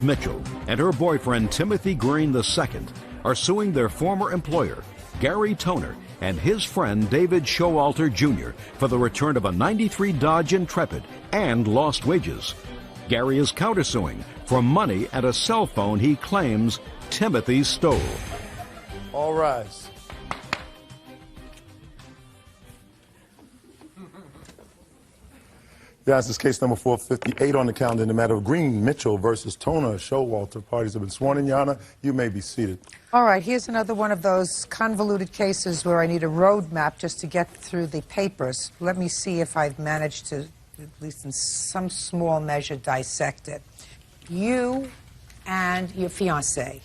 Mitchell and her boyfriend Timothy Green II are suing their former employer, Gary Toner, and his friend David Showalter Jr. for the return of a '93 Dodge Intrepid and lost wages. Gary is countersuing for money and a cell phone he claims Timothy stole. All rise. Yes, this is case number 458 on the calendar in the matter of Green Mitchell versus Toner Showalter. Parties have been sworn in, Your Honor. You may be seated. All right, here's another one of those convoluted cases where I need a roadmap just to get through the papers. Let me see if I've managed to, at least in some small measure, dissect it. You and your fiancé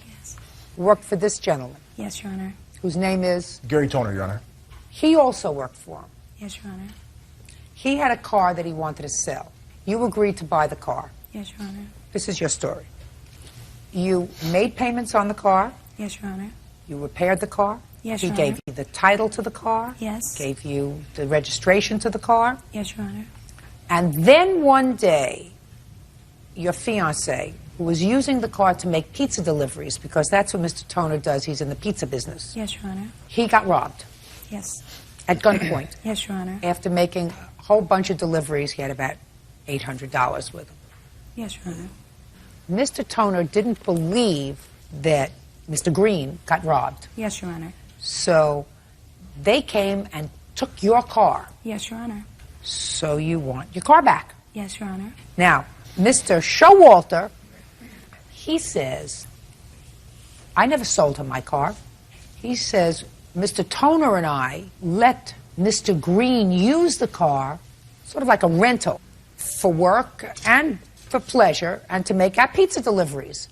worked for this gentleman. Yes, Your Honor. Whose name is? Gary Toner, Your Honor. He also worked for him. Yes, Your Honor. He had a car that he wanted to sell. You agreed to buy the car. Yes, Your Honor. This is your story. You made payments on the car. Yes, Your Honor. You repaired the car. Yes, He Your gave Honor. you the title to the car. Yes. Gave you the registration to the car. Yes, Your Honor. And then one day, your fiancé, who was using the car to make pizza deliveries, because that's what Mr. Toner does, he's in the pizza business. Yes, Your Honor. He got robbed Yes. at gunpoint. Yes, Your Honor. After making a whole bunch of deliveries, he had about $800 with him. Yes, Your Honor. Mr. Toner didn't believe that Mr. Green got robbed. Yes, Your Honor. So they came and took your car. Yes, Your Honor. So you want your car back. Yes, Your Honor. Now, Mr. Showalter, he says, I never sold him my car. He says, Mr. Toner and I let Mr. Green use the car, sort of like a rental, for work and for pleasure and to make our pizza deliveries.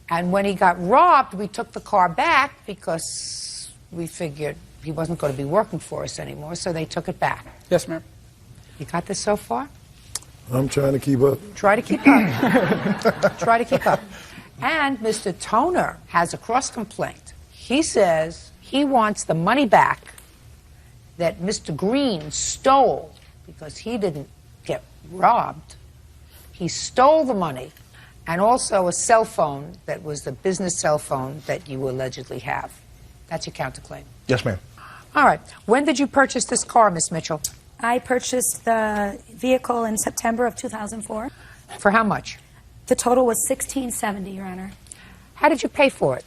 And when he got robbed, we took the car back because we figured he wasn't going to be working for us anymore, so they took it back. Yes, ma'am. You got this so far? I'm trying to keep up. Try to keep up. Try to keep up. And Mr. Toner has a cross complaint. He says he wants the money back that Mr. Green stole because he didn't get robbed. He stole the money and also a cell phone that was the business cell phone that you allegedly have. That's your counterclaim. Yes, ma'am. All right. When did you purchase this car, Miss Mitchell? I purchased the vehicle in September of 2004. For how much? The total was $1,670, Your Honor. How did you pay for it?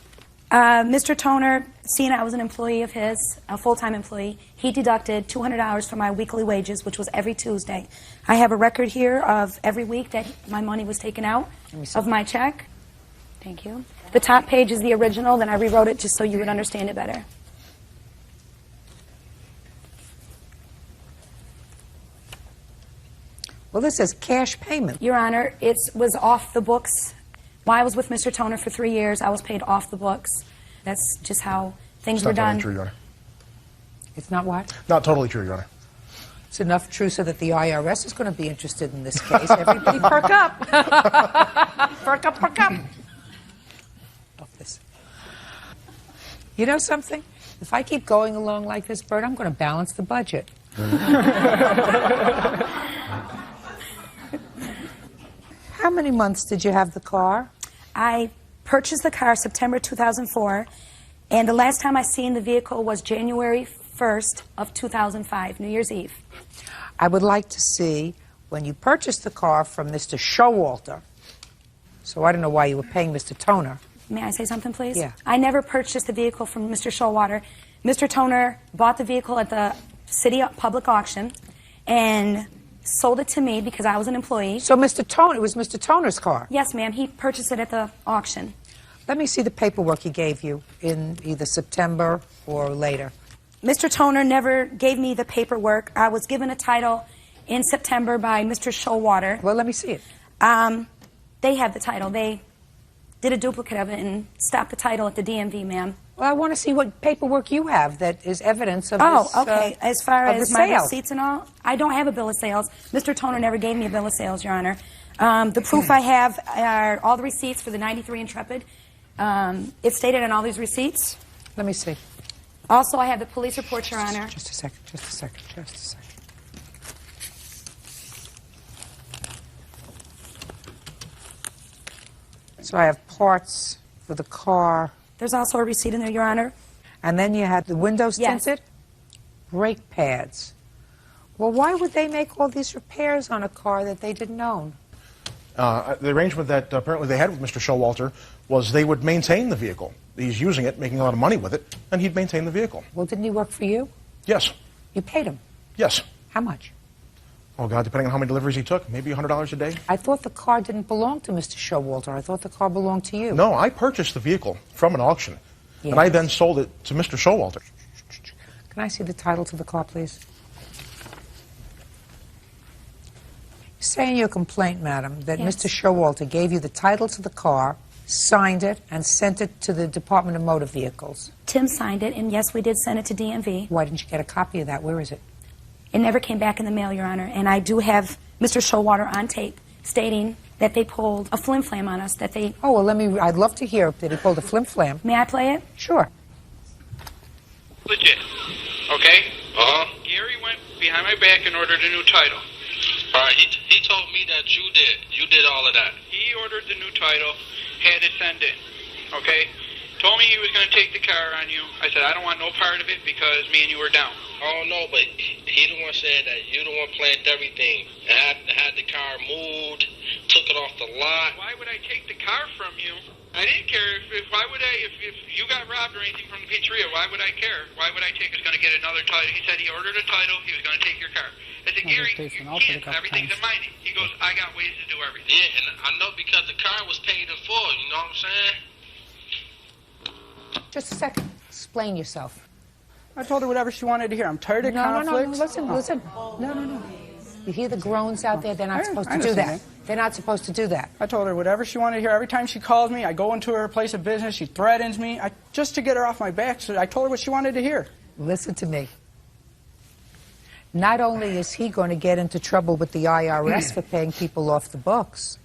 Mr. Toner, seeing I was an employee of his, a full-time employee, he deducted $200 from my weekly wages, which was every Tuesday. I have a record here of every week that my money was taken out of my check. Thank you. The top page is the original, then I rewrote it just so you would understand it better. Well, this says cash payment. Your Honor, it was off the books. While I was with Mr. Toner for 3 years, I was paid off the books. That's just how things were done. Not totally true, Your Honor. It's not what? Not totally true, Your Honor. It's enough true so that the IRS is going to be interested in this case. Everybody perk up. Perk up, perk up. Off this. You know something? If I keep going along like this, Bert, I'm going to balance the budget. How many months did you have the car? I purchased the car September 2004, and the last time I seen the vehicle was January 1st of 2005, New Year's Eve. I would like to see when you purchased the car from Mr. Showalter. So I don't know why you were paying Mr. Toner. May I say something, please? Yeah. I never purchased the vehicle from Mr. Showalter. Mr. Toner bought the vehicle at the city public auction and sold it to me because I was an employee. So Mr. Toner, it was Mr. Toner's car? Yes, ma'am. He purchased it at the auction. Let me see the paperwork he gave you in either September or later. Mr. Toner never gave me the paperwork. I was given a title in September by Mr. Showalter. Well, let me see it. They have the title. They did a duplicate of it and stopped the title at the DMV, ma'am. Well, I want to see what paperwork you have that is evidence of this, okay. As far as my sale. receipts and all, I don't have a bill of sales. Mr. Toner never gave me a bill of sales, Your Honor. The proof I have are all the receipts for the '93 Intrepid. It's stated on all these receipts. Let me see. Also, I have the police report, Your Honor. Just a second, just a second, just a second. So I have parts for the car. There's also a receipt in there, Your Honor. And then you had the windows Yes. tinted? Brake pads. Well, why would they make all these repairs on a car that they didn't own? The arrangement that apparently they had with Mr. Showalter was they would maintain the vehicle. He's using it, making a lot of money with it, and he'd maintain the vehicle. Well, didn't he work for you? Yes. You paid him. Yes. How much? Oh, God, depending on how many deliveries he took, maybe $100 a day. I thought the car didn't belong to Mr. Showalter. I thought the car belonged to you. No, I purchased the vehicle from an auction, Yes. and I then sold it to Mr. Showalter. Can I see the title to the car, please? You say in your complaint, madam, that Yes. Mr. Showalter gave you the title to the car, signed it, and sent it to the Department of Motor Vehicles. Tim signed it, and yes, we did send it to DMV. Why didn't you get a copy of that? Where is it? It never came back in the mail, Your Honor. And I do have Mr. Showalter on tape stating that they pulled a flim-flam on us, that they... Oh, well, I'd love to hear that he pulled a flim-flam. May I play it? Sure. Legit. Okay? Gary went behind my back and ordered a new title. All right, he told me that you did all of that. He ordered the new title, had it sent in. Okay? Told me he was going to take the car on you. I said, I don't want no part of it because me and you were down. Oh no, but he the one said that you the one planned everything. Had the car moved, took it off the lot. Why would I take the car from you? I didn't care. Why would I, if you got robbed or anything from the pizzeria, why would I care? Why would I take, was going to get another title? He said he ordered a title, he was going to take your car. I said, Gary, you can't. Everything's in my name. He goes, I got ways to do everything. Yeah, and I know because the car was paid in full, you know what I'm saying? Just a second. Explain yourself. I told her whatever she wanted to hear. I'm tired of No, conflicts. listen. No. You hear the groans out there? They're not supposed to do understand that. They're not supposed to do that. I told her whatever she wanted to hear. Every time she calls me, I go into her place of business. She threatens me just to get her off my back. So I told her what she wanted to hear. Listen to me. Not only is he going to get into trouble with the IRS for paying people off the books,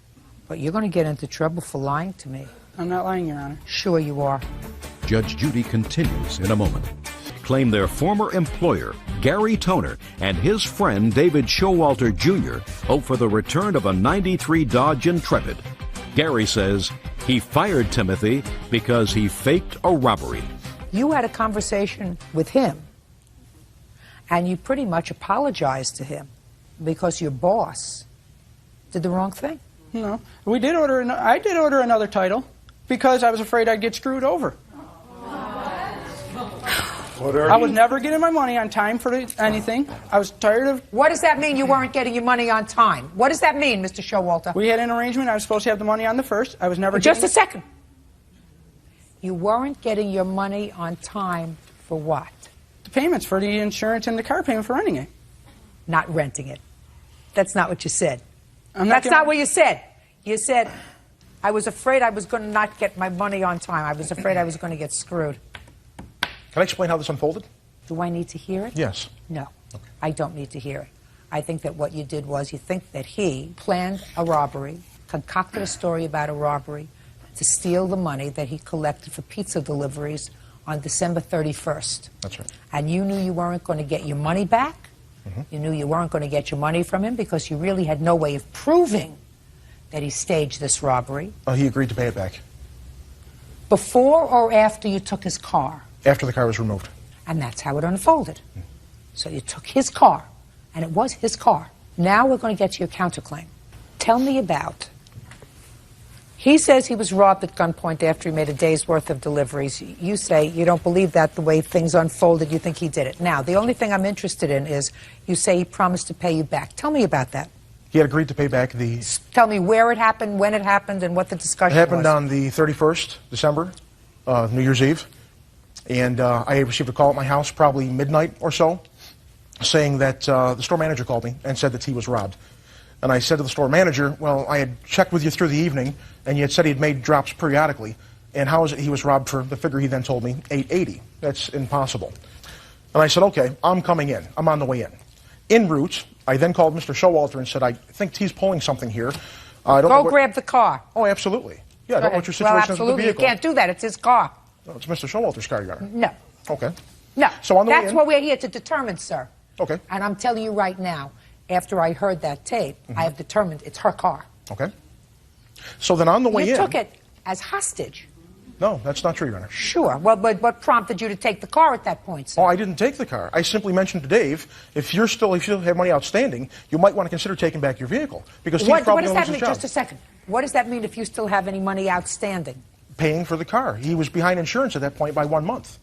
but you're going to get into trouble for lying to me. I'm not lying, Your Honor. Sure you are. Judge Judy continues in a moment. Claim their former employer, Gary Toner, and his friend David Showalter Jr. hope for the return of a '93 Dodge Intrepid. Gary says he fired Timothy because he faked a robbery. You had a conversation with him, and you pretty much apologized to him because your boss did the wrong thing. No. I did order another title because I was afraid I'd get screwed over. I was never getting my money on time for anything. I was tired of... What does that mean you weren't getting your money on time? What does that mean, Mr. Showalter? We had an arrangement. I was supposed to have the money on the 1st. I was never Just getting a second. You weren't getting your money on time for what? the payments for the insurance and the car payment for renting it. Not renting it. That's not what you said. That's not what you said. You said, I was afraid I was going to not get my money on time. I was afraid I was going to get screwed. Can I explain how this unfolded? Do I need to hear it? Yes. No, I don't need to hear it. I think that what you did was you think that he planned a robbery, concocted a story about a robbery to steal the money that he collected for pizza deliveries on December 31st. That's right. And you knew you weren't going to get your money back. You knew you weren't going to get your money from him because you really had no way of proving that he staged this robbery. He agreed to pay it back. Before or after you took his car? After the car was removed. And that's how it unfolded. So you took his car, and it was his car. Now we're going to get to your counterclaim. Tell me about... He says he was robbed at gunpoint after he made a day's worth of deliveries. You say you don't believe that the way things unfolded. You think he did it. Now, the only thing I'm interested in is you say he promised to pay you back. Tell me about that. He had agreed to pay back the... Tell me where it happened, when it happened, and what the discussion It happened was. on the 31st, December, New Year's Eve. And I received a call at my house, probably midnight or so, saying that the store manager called me and said that he was robbed. And I said to the store manager, well, I had checked with you through the evening, and you had said he had made drops periodically. And how is it he was robbed for the figure he then told me, $880? That's impossible. And I said, okay, I'm coming in. I'm on the way in. En route, I then called Mr. Showalter and said, I think he's pulling something here. I don't know Go grab the car. Oh, absolutely. Yeah, I don't know what your Well, situation is with the absolutely. You vehicle. can't do that. It's his car. No, it's Mr. Showalter's car, Your Honor. No. Okay. No. So on the way That's in- what we're here to determine, sir. Okay. And I'm telling you right now, after I heard that tape, I have determined it's her car. Okay. So then on the way You in... took it. as hostage. No, that's not true, Your Honor. Sure. Well, but what prompted you to take the car at that point, sir? Oh, I didn't take the car. I simply mentioned to Dave, if you still have money outstanding, you might want to consider taking back your vehicle. Because Steve's What probably does going to that lose his mean? job. Just a second. What does that mean if you still have any money outstanding? Paying for the car. He was behind insurance at that point by 1 month.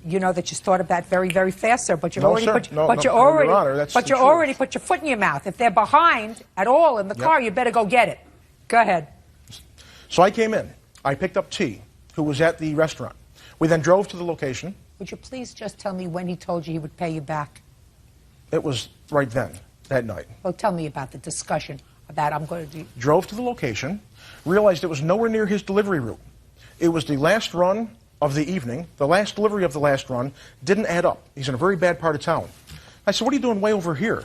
You know that you thought of that very, very fast, sir. But you've No, already sir. put, No, but no, you Your already, Honor, that's but the you truth. already put your foot in your mouth. If they're behind at all in the car, you better go get it. Go ahead. So I came in. I picked up T, who was at the restaurant. We then drove to the location. Would you please just tell me when he told you he would pay you back? It was right then, that night. Well, tell me about the discussion about I'm going to do. Drove to the location, realized it was nowhere near his delivery route. It was the last run of the evening. The last delivery of the last run didn't add up. He's in a very bad part of town. I said, what are you doing way over here?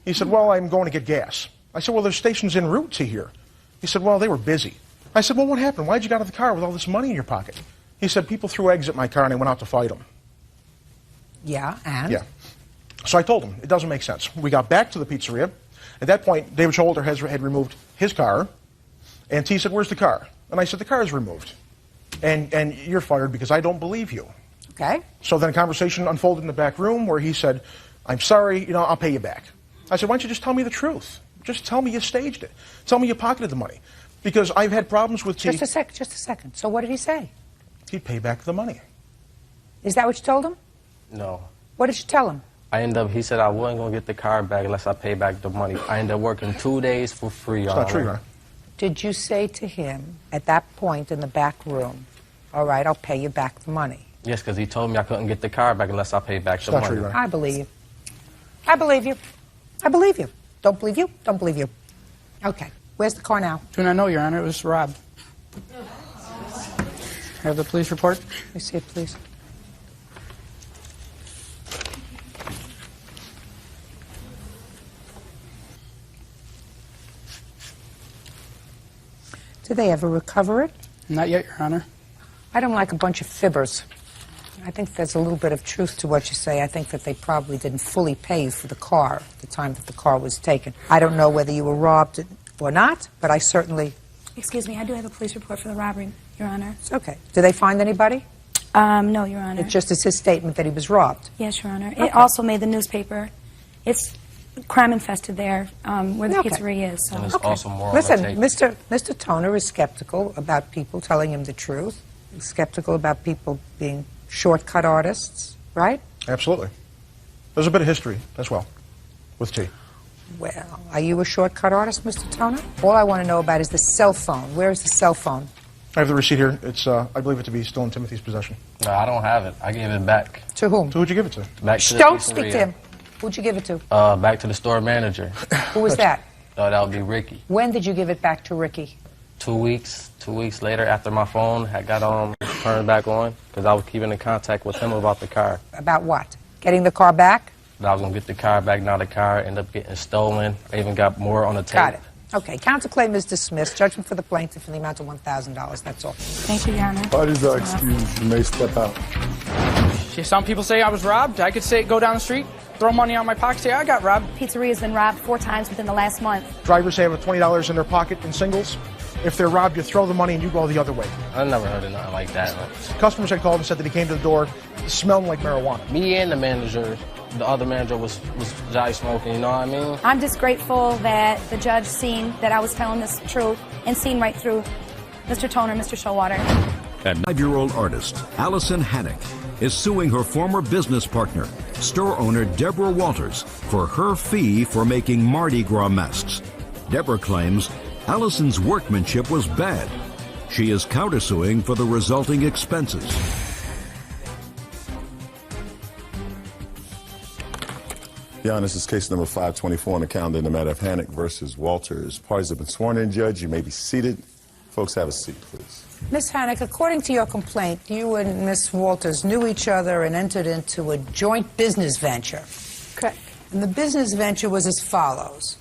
He said, well, I'm going to get gas. I said, well, there's stations en route to here. He said, well, they were busy. I said, well, what happened? Why'd you get out of the car with all this money in your pocket? He said, people threw eggs at my car and I went out to fight them. Yeah, and? Yeah. So I told him, it doesn't make sense. We got back to the pizzeria. At that point, David Showalter had removed his car. And T said, where's the car? And I said, the car is removed. And you're fired because I don't believe you. Okay. So then a conversation unfolded in the back room where he said, I'm sorry, I'll pay you back. I said, why don't you just tell me the truth? Just tell me you staged it. Tell me you pocketed the money. Because I've had problems with T. Just a second. So what did he say? He'd pay back the money. Is that what you told him? No. What did you tell him? He said I wasn't going to get the car back unless I pay back the money. I ended up working 2 days for free. It's not true, Your Honor. Did you say to him at that point in the back room, all right, I'll pay you back the money? Yes, because he told me I couldn't get the car back unless I paid back the money. True, Your Honor. I believe you. I believe you. I believe you. Don't believe you? Don't believe you. Okay. Where's the car now? Do not know, Your Honor. It was robbed. Have the police report? Let me see it, please. Did they ever recover it? Not yet, Your Honor. I don't like a bunch of fibbers. I think there's a little bit of truth to what you say. I think that they probably didn't fully pay you for the car at the time that the car was taken. I don't know whether you were robbed or not, but I certainly... Excuse me, I do have a police report for the robbery, Your Honor. It's okay. Did they find anybody? No, Your Honor. It just is his statement that he was robbed. Yes, Your Honor. Okay. It also made the newspaper. It's crime-infested there, where the Okay. pizzeria is. So. And it's also more Listen, on the tape. Mr. Toner is skeptical about people telling him the truth. He's skeptical about people being shortcut artists, right? Absolutely. There's a bit of history as well with T. Well, are you a shortcut artist, Mr. Toner? All I want to know about is the cell phone. Where is the cell phone? I have the receipt here. It's, I believe it to be still in Timothy's possession. No, I don't have it. I gave it back. To whom? So who'd you give it to? Back to the Don't pizzeria. speak to him. Who'd you give it to? Back to the store manager. Who was that? That would be Ricky. When did you give it back to Ricky? 2 weeks. 2 weeks later, after my phone had got turned back on, because I was keeping in contact with him about the car. About what? Getting the car back? That I was going to get the car back. Now the car ended up getting stolen. I even got more on the tape. Got it. Okay, counterclaim is dismissed. Judgment for the plaintiff in the amount of $1,000. That's all. Thank you, Your Honor. Parties are excused. You may step out. Some people say I was robbed. I could go down the street, throw money out my pocket, say I got robbed. Pizzeria's been robbed 4 times within the last month. Drivers have $20 in their pocket in singles. If they're robbed, you throw the money and you go the other way. I never heard of nothing like that. Customers had called and said that he came to the door smelling like marijuana. Me and the manager, the other manager was jolly smoking, you know what I mean? I'm just grateful that the judge seen that I was telling this truth and seen right through Mr. Toner, Mr. Showalter. And 5-year-old artist Allison Hannock is suing her former business partner, store owner Deborah Walters, for her fee for making Mardi Gras masks. Deborah claims Allison's workmanship was bad. She is countersuing for the resulting expenses. Your Honor, this is case number 524 on the calendar in the matter of Hannock versus Walters. Parties have been sworn in, Judge. You may be seated. Folks, have a seat, please. Ms. Hannock, according to your complaint, you and Ms. Walters knew each other and entered into a joint business venture. Correct. And the business venture was as follows.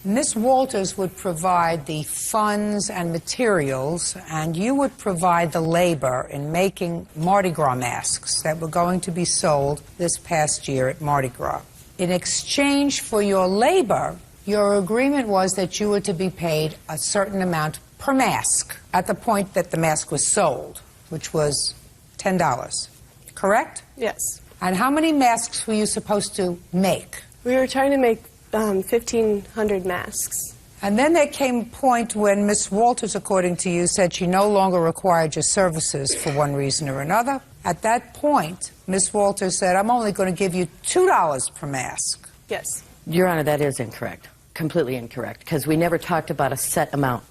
Ms. Walters would provide the funds and materials, and you would provide the labor in making Mardi Gras masks that were going to be sold this past year at Mardi Gras. In exchange for your labor, your agreement was that you were to be paid a certain amount per mask at the point that the mask was sold, which was $10, correct? Yes. And how many masks were you supposed to make? We were trying to make 1,500 masks. And then there came a point when Miss Walters, according to you, said she no longer required your services for one reason or another. At that point, Miss Walters said, I'm only going to give you $2 per mask. Yes. Your Honor, that is incorrect. Completely incorrect, because we never talked about a set amount.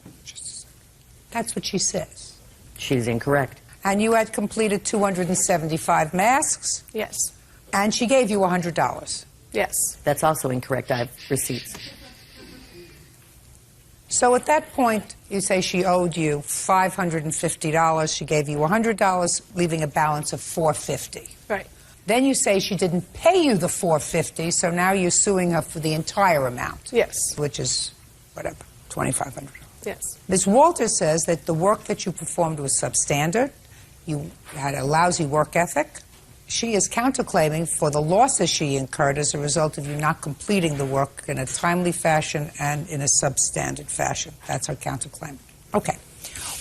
That's what she says. She's incorrect. And you had completed 275 masks? Yes. And she gave you $100? Yes. That's also incorrect. I have receipts. So at that point, you say she owed you $550. She gave you $100, leaving a balance of $450. Right. Then you say she didn't pay you the $450, so now you're suing her for the entire amount. Yes. Which is, whatever, $2,500. Yes. Ms. Walters says that the work that you performed was substandard. You had a lousy work ethic. She is counterclaiming for the losses she incurred as a result of you not completing the work in a timely fashion and in a substandard fashion. That's her counterclaim. Okay.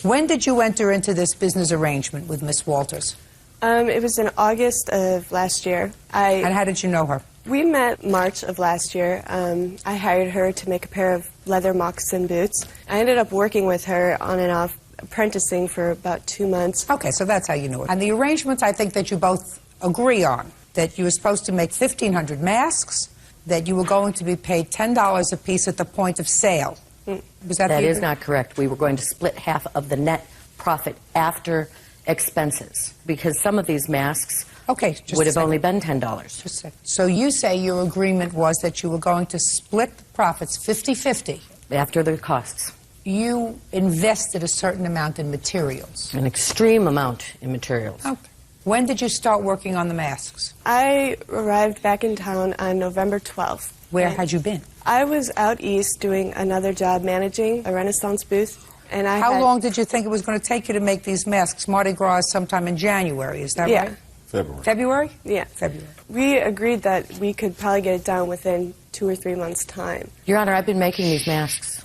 When did you enter into this business arrangement with Ms. Walters? It was in August of last year. And how did you know her? We met March of last year. I hired her to make a pair of leather moccasin boots. I ended up working with her on and off, apprenticing for about 2 months. Okay, so that's how you knew it. And the arrangement, I think that you both agree on, that you were supposed to make 1,500 masks, that you were going to be paid $10 a piece at the point of sale. Was that That is not correct. We were going to split half of the net profit after expenses, because some of these masks would have only been $10. Just a second. So you say your agreement was that you were going to split the profits 50-50. After the costs. You invested a certain amount in materials. An extreme amount in materials. Okay. When did you start working on the masks? I arrived back in town on November 12th. Where had you been? I was out east doing another job managing a Renaissance booth. And How long did you think it was going to take you to make these masks? Mardi Gras is sometime in January, is that right? February. February? Yeah. February. We agreed that we could probably get it done within 2 or 3 months' time. Your Honor, I've been making these masks.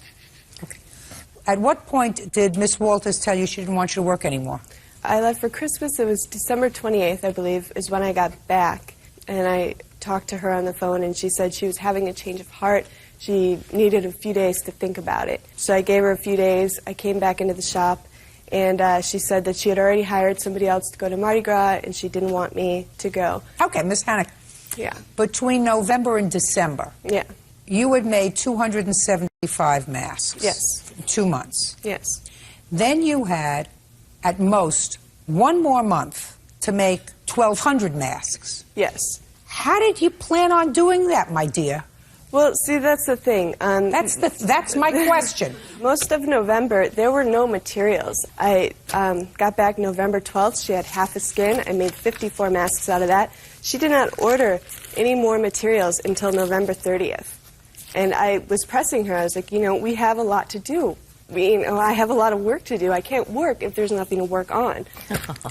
Okay. At what point did Miss Walters tell you she didn't want you to work anymore? I left for Christmas. It was December 28th, I believe, is when I got back. And I talked to her on the phone, and she said she was having a change of heart. She needed a few days to think about it. So I gave her a few days. I came back into the shop, and she said that she had already hired somebody else to go to Mardi Gras, and she didn't want me to go. Okay, Miss Hannock. Yeah. Between November and December, Yeah. you had made 275 masks. Yes. In 2 months. Yes. Then you had, at most, 1 more month to make 1,200 masks. Yes. How did you plan on doing that, my dear? Well, see, that's the thing. That's my question. Most of November, there were no materials. I got back November 12th. She had half a skin. I made 54 masks out of that. She did not order any more materials until November 30th. And I was pressing her. I was like, we have a lot to do. I have a lot of work to do. I can't work if there's nothing to work on.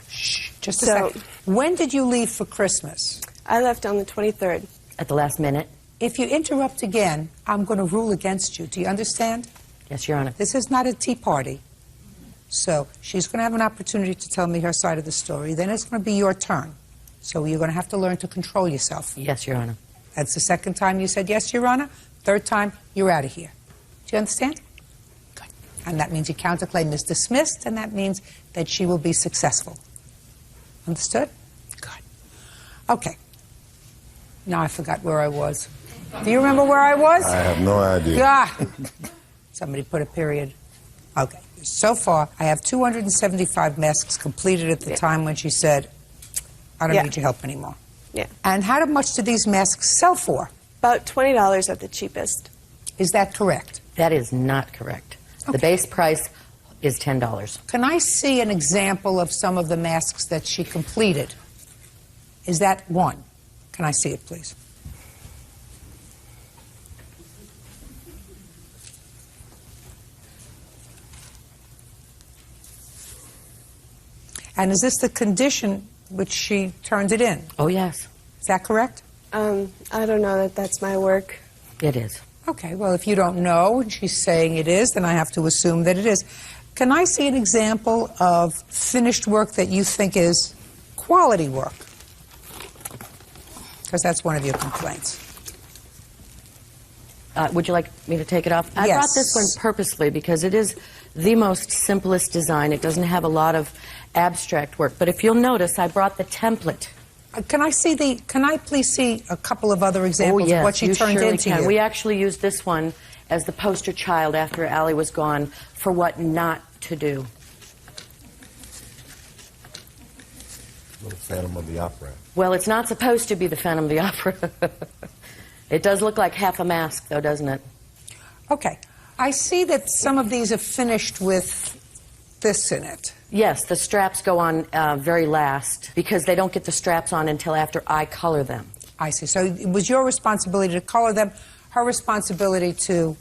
Shh, just a second. When did you leave for Christmas? I left on the 23rd. At the last minute? If you interrupt again, I'm going to rule against you. Do you understand? Yes, Your Honor. This is not a tea party. So she's going to have an opportunity to tell me her side of the story. Then it's going to be your turn. So you're going to have to learn to control yourself. Yes, Your Honor. That's the second time you said yes, Your Honor. Third time, you're out of here. Do you understand? Good. And that means your counterclaim is dismissed, and that means that she will be successful. Understood? Good. Okay. Now I forgot where I was. Do you remember where I was? I have no idea. Ah. Somebody put a period. Okay. So far, I have 275 masks completed at the time when she said, I don't need your help anymore. Yeah. And how much do these masks sell for? About $20 at the cheapest. Is that correct? That is not correct. Okay. The base price is $10. Can I see an example of some of the masks that she completed? Is that one? Can I see it, please? And is this the condition which she turned it in? Oh, yes. Is that correct? I don't know that that's my work. It is. Okay, well, if you don't know and she's saying it is, then I have to assume that it is. Can I see an example of finished work that you think is quality work? Because that's one of your complaints. Would you like me to take it off? I brought this one purposely because it is the most simplest design. It doesn't have a lot of abstract work. But if you'll notice, I brought the template. Can I please see a couple of other examples of what she turned into you? We actually used this one as the poster child after Allie was gone for what not to do. Little Phantom of the Opera. Well, it's not supposed to be the Phantom of the Opera. It does look like half a mask, though, doesn't it? Okay. I see that some of these are finished with this in it. Yes, the straps go on very last because they don't get the straps on until after I color them. I see. So it was your responsibility to color them, her responsibility to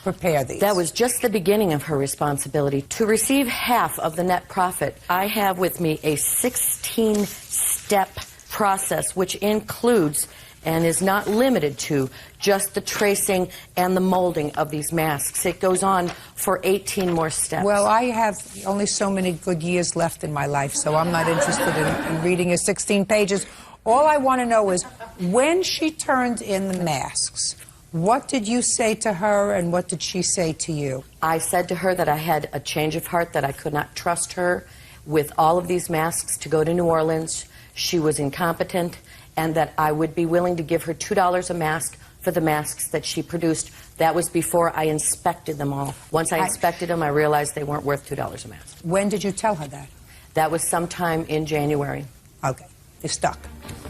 prepare these. That was just the beginning of her responsibility. To receive half of the net profit, I have with me a 16-step process which includes and is not limited to just the tracing and the molding of these masks. It goes on for 18 more steps. Well, I have only so many good years left in my life, so I'm not interested in reading your 16 pages. All I want to know is, when she turned in the masks, what did you say to her and what did she say to you? I said to her that I had a change of heart, that I could not trust her with all of these masks to go to New Orleans. She was incompetent, and that I would be willing to give her $2 a mask for the masks that she produced. That was before I inspected them all. Once I inspected them, I realized they weren't worth $2 a mask. When did you tell her that? That was sometime in January. Okay. You're stuck.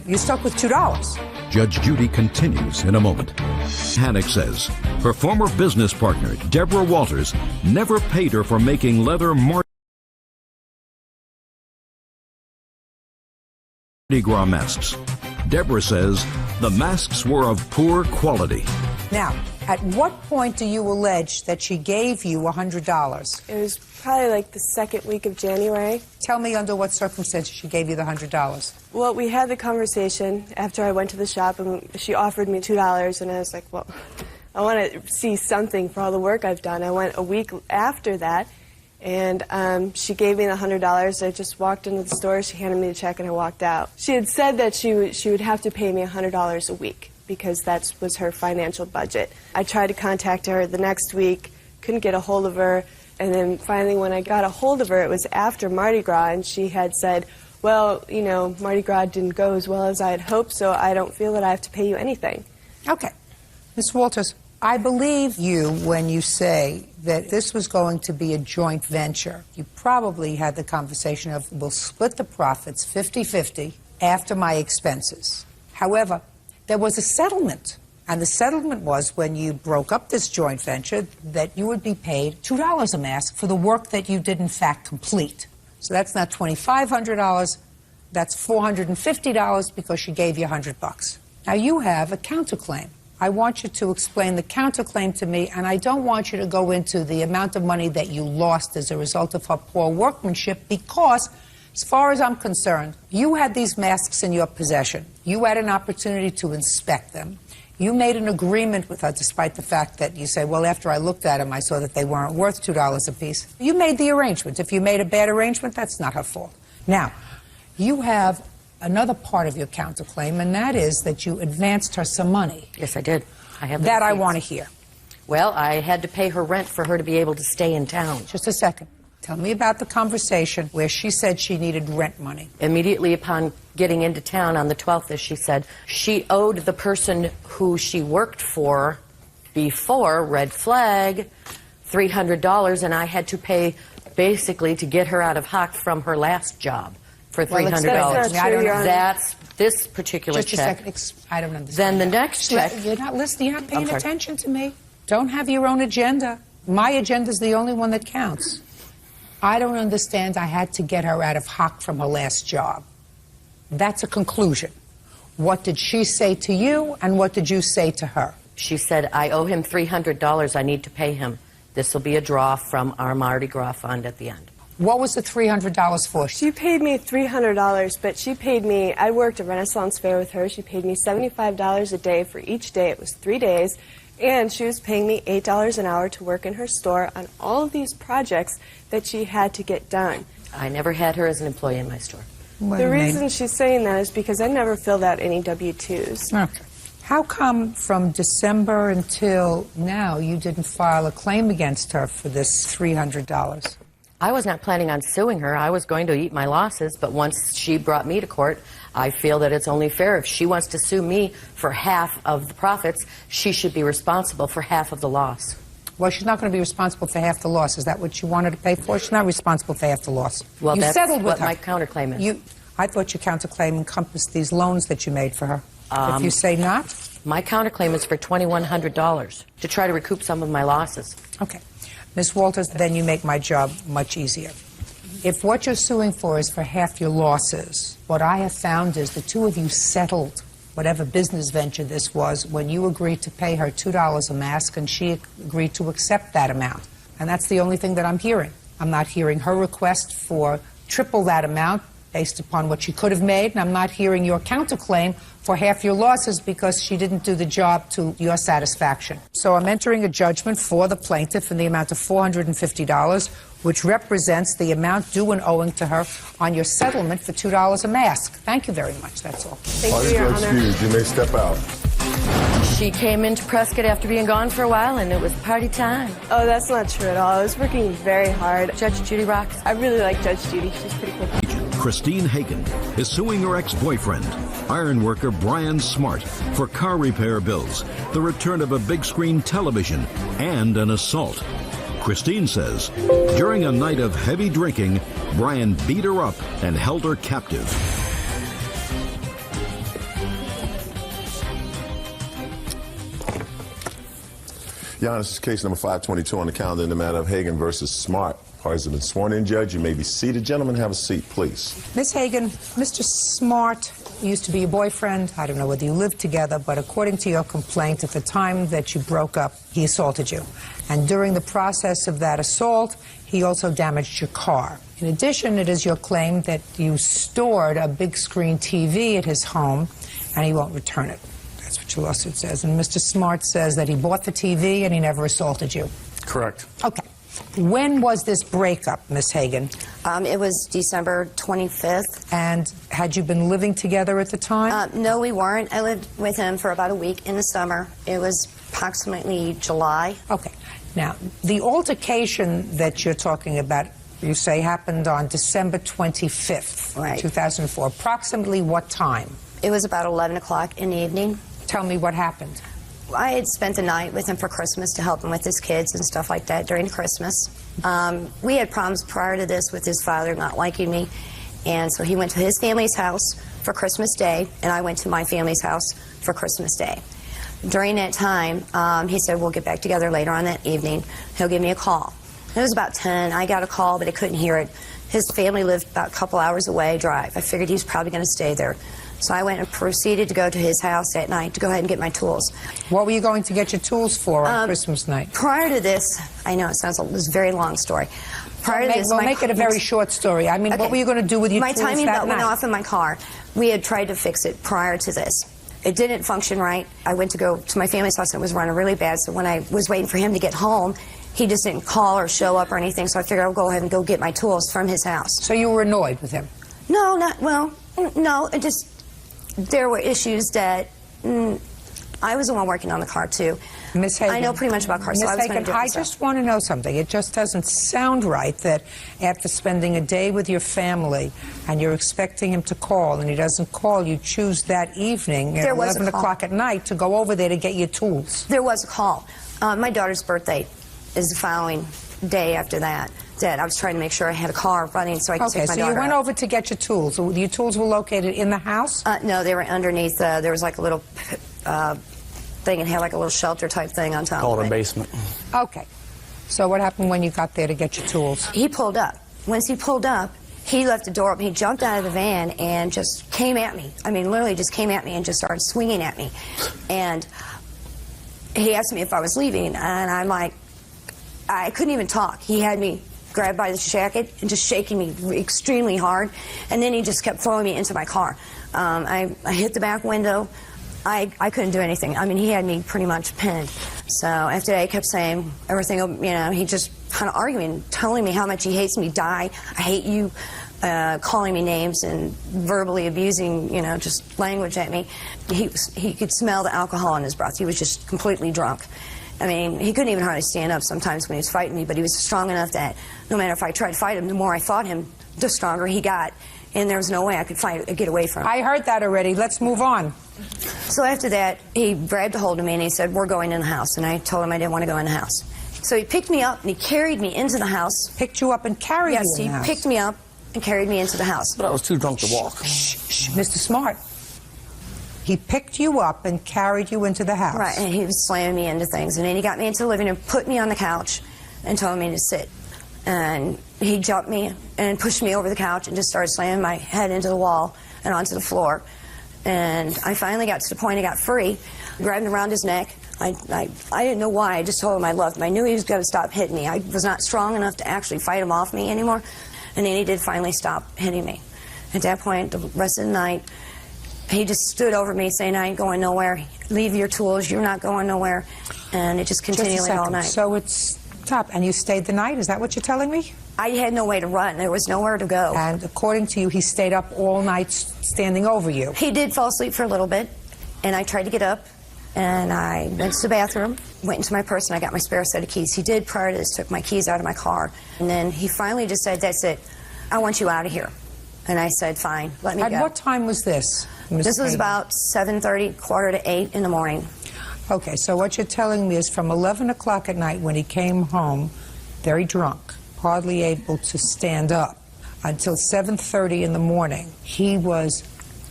You're stuck with $2. Judge Judy continues in a moment. Hannock says her former business partner, Deborah Walters, never paid her for making leather Mardi Gras masks. Deborah says the masks were of poor quality. Now, at what point do you allege that she gave you $100? It was probably like the second week of January. Tell me under what circumstances she gave you the $100. Well, we had the conversation after I went to the shop, and she offered me $2, and I was like, well, I want to see something for all the work I've done. I went a week after that, and she gave me the $100. I just walked into the store, she handed me the check, and I walked out. She had said that she would have to pay me $100 a week because that was her financial budget. I tried to contact her the next week, couldn't get a hold of her, and then finally when I got a hold of her, it was after Mardi Gras, and she had said, well, you know, Mardi Gras didn't go as well as I had hoped, so I don't feel that I have to pay you anything. Okay. Ms. Walters, I believe you when you say that this was going to be a joint venture. You probably had the conversation of, we'll split the profits 50-50 after my expenses. However, there was a settlement, and the settlement was when you broke up this joint venture that you would be paid $2 a mask for the work that you did in fact complete. So that's not $2,500, that's $450 because she gave you $100. Now you have a counterclaim. I want you to explain the counterclaim to me, and I don't want you to go into the amount of money that you lost as a result of her poor workmanship, because, as far as I'm concerned, you had these masks in your possession. You had an opportunity to inspect them. You made an agreement with her, despite the fact that you say, well, after I looked at them, I saw that they weren't worth $2 a piece. You made the arrangement. If you made a bad arrangement, that's not her fault. Now, you have another part of your counterclaim, and that is that you advanced her some money. Yes, I did. I have that. I want to hear. Well, I had to pay her rent for her to be able to stay in town. Just a second. Tell me about the conversation where she said she needed rent money. Immediately upon getting into town on the 12th, as she said, she owed the person who she worked for before, red flag, $300, and I had to pay basically to get her out of hock from her last job for $300. That's this particular check. Just a second. I don't understand. Then the next check. You're not listening. You're not paying attention to me. Don't have your own agenda. My agenda is the only one that counts. I don't understand. I had to get her out of hock from her last job. That's a conclusion. What did she say to you, and what did you say to her? She said, I owe him $300. I need to pay him. This will be a draw from our Mardi Gras fund at the end. What was the $300 for? She paid me $300, but she paid me, I worked a Renaissance fair with her. She paid me $75 a day for each day. It was 3 days. And she was paying me $8 an hour to work in her store on all of these projects that she had to get done. I never had her as an employee in my store. The reason she's saying that is because I never filled out any W-2s. Okay. How come from December until now you didn't file a claim against her for this $300? I was not planning on suing her. I was going to eat my losses, but once she brought me to court, I feel that it's only fair. If she wants to sue me for half of the profits, she should be responsible for half of the loss. Well, she's not going to be responsible for half the loss. Is that what you wanted to pay for? She's not responsible for half the loss. Well, you that's settled with what her. my counterclaim is. I thought your counterclaim encompassed these loans that you made for her. If you say not? My counterclaim is for $2,100 to try to recoup some of my losses. Okay. Ms. Walters, then you make my job much easier. If what you're suing for is for half your losses, what I have found is the two of you settled whatever business venture this was when you agreed to pay her $2 a mask and she agreed to accept that amount. And that's the only thing that I'm hearing. I'm not hearing her request for triple that amount based upon what she could have made, and I'm not hearing your counterclaim for half your losses because she didn't do the job to your satisfaction. So I'm entering a judgment for the plaintiff in the amount of $450, which represents the amount due and owing to her on your settlement for $2 a mask. Thank you very much. That's all. Thank you, Your Honor. You may step out. She came into Prescott after being gone for a while, and it was party time. Oh, that's not true at all. I was working very hard. Judge Judy rocks. I really like Judge Judy. She's pretty cool. Christine Hagan is suing her ex-boyfriend, ironworker Brian Smart, for car repair bills, the return of a big screen television, and an assault. Christine says during a night of heavy drinking, Brian beat her up and held her captive. Your Honor, this is case number 522 on the calendar in the matter of Hagan versus Smart. Parties have been sworn in, Judge. You may be seated. Gentlemen, have a seat, please. Ms. Hagan, Mr. Smart used to be your boyfriend. I don't know whether you lived together, but according to your complaint, at the time that you broke up, he assaulted you. And during the process of that assault, he also damaged your car. In addition, it is your claim that you stored a big screen TV at his home, and he won't return it. That's what your lawsuit says. And Mr. Smart says that he bought the TV and he never assaulted you. Correct. Okay. When was this breakup, Miss Hagan? It was December 25th. And had you been living together at the time? No, we weren't. I lived with him for about a week in the summer. It was approximately July. Okay. Now, the altercation that you're talking about, you say, happened on December 25th, right. 2004. Approximately what time? It was about 11 o'clock in the evening. Tell me what happened. I had spent the night with him for Christmas to help him with his kids and stuff like that during Christmas. We had problems prior to this with his father not liking me, and so he went to his family's house for Christmas Day, and I went to my family's house for Christmas Day. During that time, he said, we'll get back together later on that evening. He'll give me a call. It was about 10. I got a call, but I couldn't hear it. His family lived about a couple hours away drive. I figured he was probably going to stay there. So I went and proceeded to go to his house that night to go ahead and get my tools. What were you going to get your tools for on Christmas night? Prior to this, I know it sounds like this is a very long story. Prior to this, we'll make it a very short story. I mean, okay. What were you going to do with your my tools that timing belt night? went off in my car. We had tried to fix it prior to this. It didn't function right. I went to go to my family's house and it was running really bad. So when I was waiting for him to get home, he just didn't call or show up or anything. So I figured I'll go ahead and go get my tools from his house. So you were annoyed with him? No, not, well, no, it just, there were issues that I was the one working on the car too. Ms. Hagan, I know pretty much about cars, so I was going to do it I just want to know something. It just doesn't sound right that after spending a day with your family and you're expecting him to call and he doesn't call, you choose that evening at 11 o'clock at night to go over there to get your tools. There was a call. My daughter's birthday is the following day after that. That I was trying to make sure I had a car running so I could take my daughter. Okay, so you went over to get your tools. Your tools were located in the house? No, they were underneath. There was like a little thing. It had like a little shelter type thing on top of it. Called a basement. Okay. So what happened when you got there to get your tools? He pulled up. Once he pulled up, he left the door open. He jumped out of the van and just came at me. I mean, literally just came at me and just started swinging at me. And he asked me if I was leaving, and I'm like, I couldn't even talk. He had me grabbed by the jacket and just shaking me extremely hard, and then he just kept throwing me into my car. I hit the back window, I couldn't do anything. I mean, he had me pretty much pinned. So after that, he kept saying everything, you know, he just kind of arguing, telling me how much he hates me, die, I hate you, calling me names and verbally abusing, you know, just language at me. He could smell the alcohol in his breath. He was just completely drunk. I mean, he couldn't even hardly stand up sometimes when he was fighting me, but he was strong enough that no matter if I tried to fight him, the more I fought him, the stronger he got. And there was no way I could get away from him. I heard that already. Let's move on. So after that, he grabbed a hold of me and he said, we're going in the house. And I told him I didn't want to go in the house. So he picked me up and he carried me into the house. Picked you up and carried you in the house? Yes, he picked me up and carried me into the house. But I was too drunk to walk. Mr. Smart. He picked you up and carried you into the house. Right, and he was slamming me into things. And then he got me into the living room, put me on the couch, and told me to sit. And he jumped me and pushed me over the couch and just started slamming my head into the wall and onto the floor. And I finally got to the point I got free, grabbed him around his neck. I didn't know why. I just told him I loved him. I knew he was going to stop hitting me. I was not strong enough to actually fight him off me anymore. And then he did finally stop hitting me. At that point, the rest of the night, he just stood over me saying, I ain't going nowhere. Leave your tools. You're not going nowhere. And it just continued all night. So it's stop. And you stayed the night? Is that what you're telling me? I had no way to run. There was nowhere to go. And according to you, he stayed up all night standing over you. He did fall asleep for a little bit. And I tried to get up. And I went to the bathroom, went into my purse, and I got my spare set of keys. He did, prior to this, took my keys out of my car. And then he finally just said, that's it. I want you out of here. And I said, fine, let me go. At what time was this? This was about 7:30, 7:45 in the morning. Okay, so what you're telling me is from 11 o'clock at night when he came home, very drunk, hardly able to stand up, until 7:30 in the morning, he was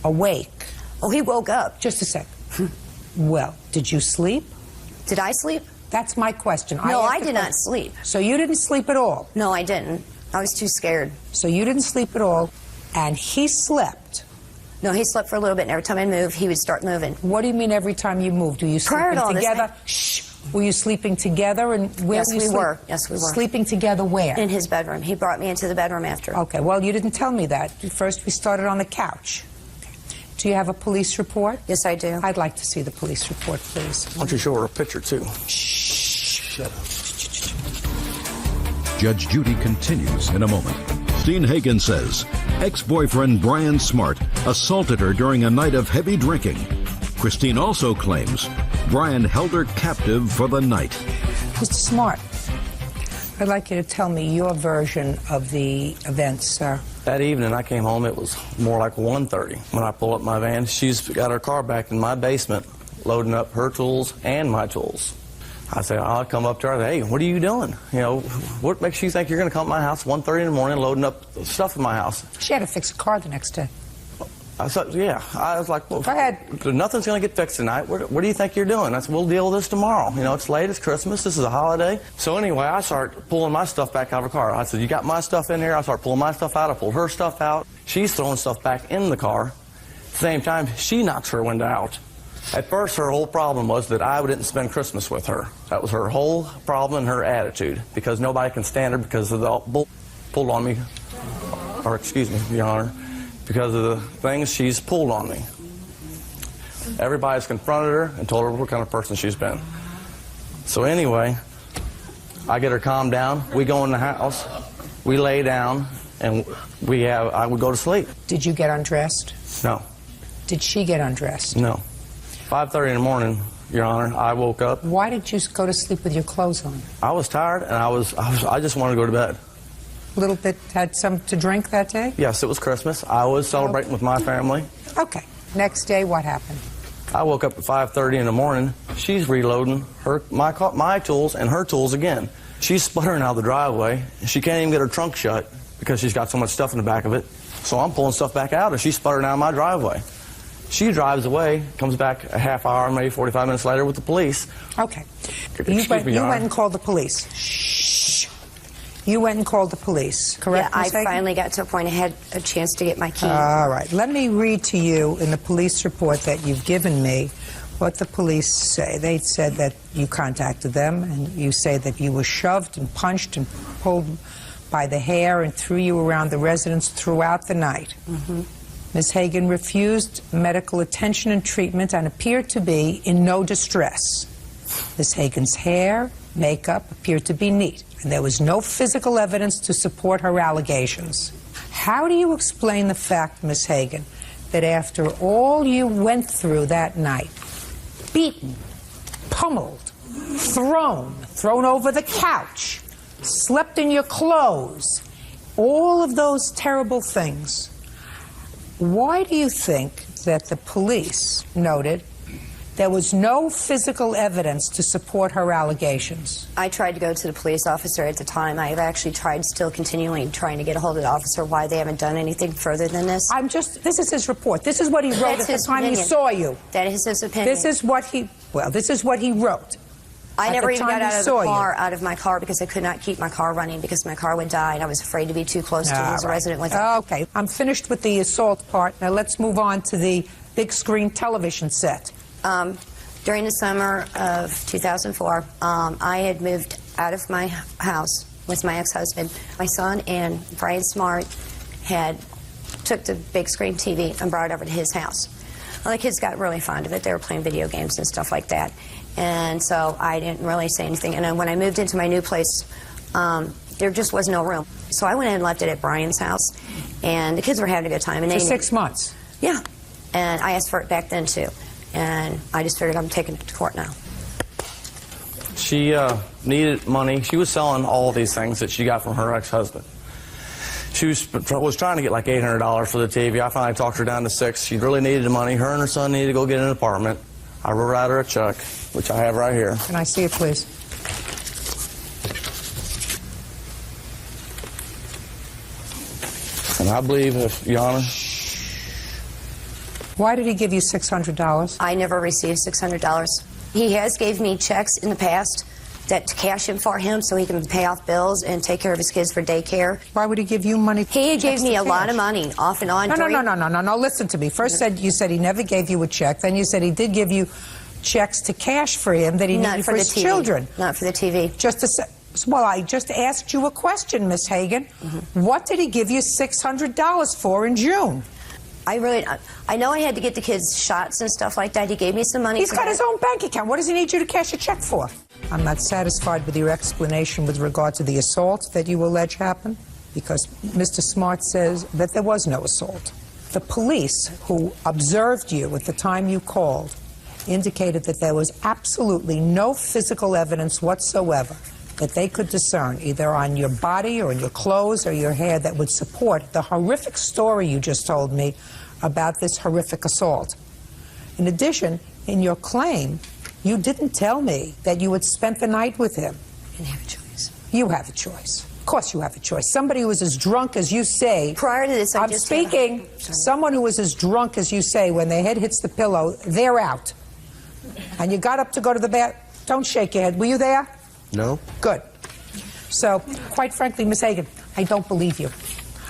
awake. Oh, he woke up. Just a sec. Well, did you sleep? Did I sleep? That's my question. No, I did not sleep. So you didn't sleep at all? No, I didn't. I was too scared. So you didn't sleep at all, and he slept? No, he slept for a little bit, and every time I moved, he would start moving. What do you mean every time you moved? Were you sleeping together? Shh. Were you sleeping together? And where yes, were you we were. Yes, we were. Sleeping together where? In his bedroom. He brought me into the bedroom after. Okay, well, you didn't tell me that. First, we started on the couch. Do you have a police report? Yes, I do. I'd like to see the police report, please. Why don't you show her a picture, too? Shh. Shut up. Judge Judy continues in a moment. Steen Hagen says ex-boyfriend Brian Smart assaulted her during a night of heavy drinking. Christine also claims Brian held her captive for the night. Mr. Smart, I'd like you to tell me your version of the events, sir. That evening I came home, it was more like 1:30. When I pull up my van, she's got her car back in my basement, loading up her tools and my tools. I said, I'll come up to her and say, hey, what are you doing? You know, what makes you think you're going to come to my house 1:30 in the morning loading up stuff in my house? She had to fix a car the next day. I said, yeah. I was like, well, go ahead. Nothing's going to get fixed tonight. What do you think you're doing? I said, we'll deal with this tomorrow. You know, it's late, it's Christmas, this is a holiday. So anyway, I start pulling my stuff back out of her car. I said, you got my stuff in here? I start pulling my stuff out. I pull her stuff out. She's throwing stuff back in the car. At the same time, she knocks her window out. At first, her whole problem was that I didn't spend Christmas with her. That was her whole problem and her attitude, because nobody can stand her because of the bull pulled on me, or excuse me, Your Honor, because of the things she's pulled on me. Everybody's confronted her and told her what kind of person she's been. So anyway, I get her calmed down. We go in the house, we lay down, and I would go to sleep. Did you get undressed? No. Did she get undressed? No. 5:30 in the morning, Your Honor, I woke up. Why did you go to sleep with your clothes on? I was tired, and I just wanted to go to bed. A little bit, had some to drink that day? Yes, it was Christmas. I was celebrating with my family. Okay. Next day, what happened? I woke up at 5:30 in the morning. She's reloading my tools and her tools again. She's sputtering out of the driveway, and she can't even get her trunk shut because she's got so much stuff in the back of it. So I'm pulling stuff back out, and she's sputtering out of my driveway. She drives away, comes back a half hour, maybe 45 minutes later with the police. Okay. You went and called the police. Shh. You went and called the police, correct? Yeah, I finally got to a point I had a chance to get my keys. All right. Let me read to you in the police report that you've given me what the police say. They said that you contacted them, and you say that you were shoved and punched and pulled by the hair and threw you around the residence throughout the night. Mm-hmm. Ms. Hagan refused medical attention and treatment and appeared to be in no distress. Ms. Hagan's hair, makeup appeared to be neat, and there was no physical evidence to support her allegations. How do you explain the fact, Ms. Hagan, that after all you went through that night, beaten, pummeled, thrown over the couch, slept in your clothes, all of those terrible things, why do you think that the police noted there was no physical evidence to support her allegations? I tried to go to the police officer at the time. I've actually tried still continuing trying to get a hold of the officer why they haven't done anything further than this. This is his report. This is what he wrote at the time he saw you. That is his opinion. This is what he wrote. I never even got out of my car because I could not keep my car running because my car would die and I was afraid to be too close to his resident with it. Okay, I'm finished with the assault part. Now let's move on to the big screen television set. During the summer of 2004, I had moved out of my house with my ex-husband. My son and Brian Smart took the big screen TV and brought it over to his house. Well, the kids got really fond of it. They were playing video games and stuff like that. And so I didn't really say anything. And then when I moved into my new place, there just was no room. So I went in and left it at Brian's house. And the kids were having a good time. And for 6 months? Yeah. And I asked for it back then, too. And I just figured I'm taking it to court now. She needed money. She was selling all of these things that she got from her ex-husband. She was trying to get like $800 for the TV. I finally talked her down to $600. She really needed the money. Her and her son needed to go get an apartment. I wrote out her a check, which I have right here. Can I see it, please? And I believe, if Your Honor. Why did he give you $600? I never received $600. He has gave me checks in the past that to cash in for him so he can pay off bills and take care of his kids for daycare. Why would he give you money? He gave me a lot of money off and on. No, listen to me. First you said he never gave you a check. Then you said he did give you checks to cash for him that he needed for his children. Not for the TV. Well, I just asked you a question, Miss Hagan. What did he give you $600 for in June? I know I had to get the kids shots and stuff like that. He gave me some money. He's got his own bank account. What does he need you to cash a check for? I'm not satisfied with your explanation with regard to the assault that you allege happened, because Mr. Smart says that there was no assault. The police who observed you at the time you called indicated that there was absolutely no physical evidence whatsoever that they could discern, either on your body or in your clothes or your hair, that would support the horrific story you just told me about this horrific assault. In addition, in your claim, you didn't tell me that you had spent the night with him. I didn't have a choice. You have a choice. Of course you have a choice. Somebody who was as drunk as you say... Prior to this, I'm speaking. Someone who was as drunk as you say, when their head hits the pillow, they're out. And you got up to go to the bath. Don't shake your head. Were you there? No. Good. So, quite frankly, Miss Hagan, I don't believe you.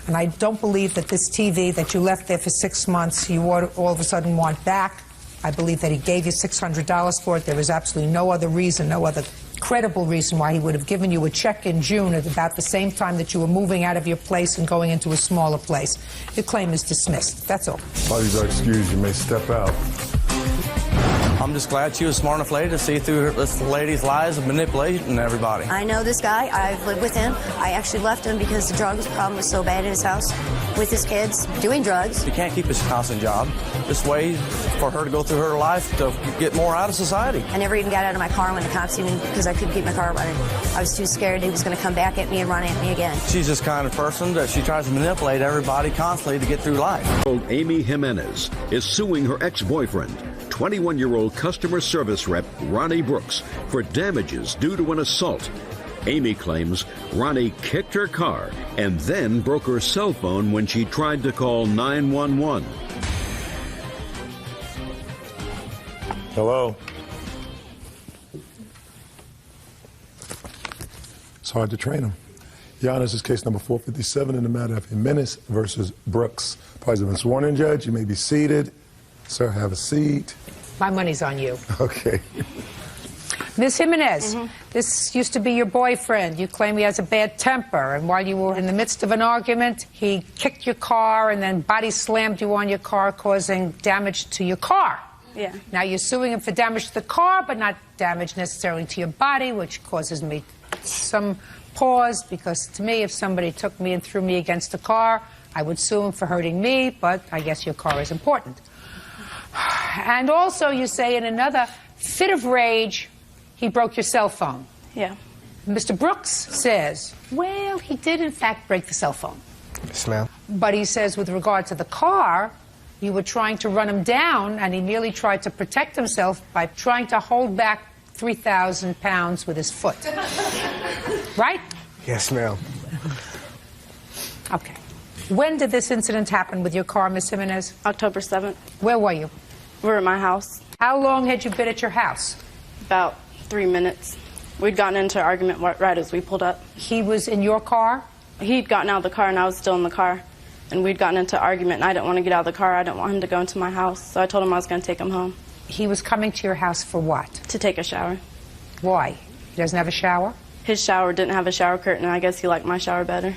And I don't believe that this TV that you left there for 6 months, you all of a sudden want back. I believe that he gave you $600 for it. There was absolutely no other reason, no other credible reason why he would have given you a check in June at about the same time that you were moving out of your place and going into a smaller place. Your claim is dismissed. That's all. Parties are excused. You may step out. I'm just glad she was smart enough lady to see through this lady's lies and manipulating everybody. I know this guy. I've lived with him. I actually left him because the drugs problem was so bad in his house with his kids doing drugs. He can't keep his constant job. This way for her to go through her life to get more out of society. I never even got out of my car when the cops even, because I couldn't keep my car running. I was too scared he was going to come back at me and run at me again. She's this kind of person that she tries to manipulate everybody constantly to get through life. Amy Jimenez is suing her ex-boyfriend, 21-year-old customer service rep Ronnie Brooks, for damages due to an assault. Amy claims Ronnie kicked her car and then broke her cell phone when she tried to call 911. Hello. It's hard to train them. Your Honor, this is case number 457 in the matter of Jimenez versus Brooks. Parties have been sworn in, Judge. You may be seated. Sir, have a seat. My money's on you. Okay. Ms. Jimenez, this used to be your boyfriend. You claim he has a bad temper, and while you were in the midst of an argument, he kicked your car and then body slammed you on your car, causing damage to your car. Yeah. Now, you're suing him for damage to the car, but not damage necessarily to your body, which causes me some pause, because to me, if somebody took me and threw me against a car, I would sue him for hurting me, but I guess your car is important. And also, you say in another fit of rage, he broke your cell phone. Yeah. Mr. Brooks says, well, he did in fact break the cell phone. Yes, ma'am. But he says with regard to the car, you were trying to run him down, and he merely tried to protect himself by trying to hold back 3,000 pounds with his foot. Right? Yes, ma'am. Okay. When did this incident happen with your car, Miss Jimenez? October 7th. Where were you? We were at my house. How long had you been at your house? About 3 minutes. We'd gotten into an argument right as we pulled up. He was in your car? He'd gotten out of the car, and I was still in the car. And we'd gotten into an argument, and I didn't want to get out of the car. I didn't want him to go into my house, so I told him I was going to take him home. He was coming to your house for what? To take a shower. Why? He doesn't have a shower? His shower didn't have a shower curtain, and I guess he liked my shower better.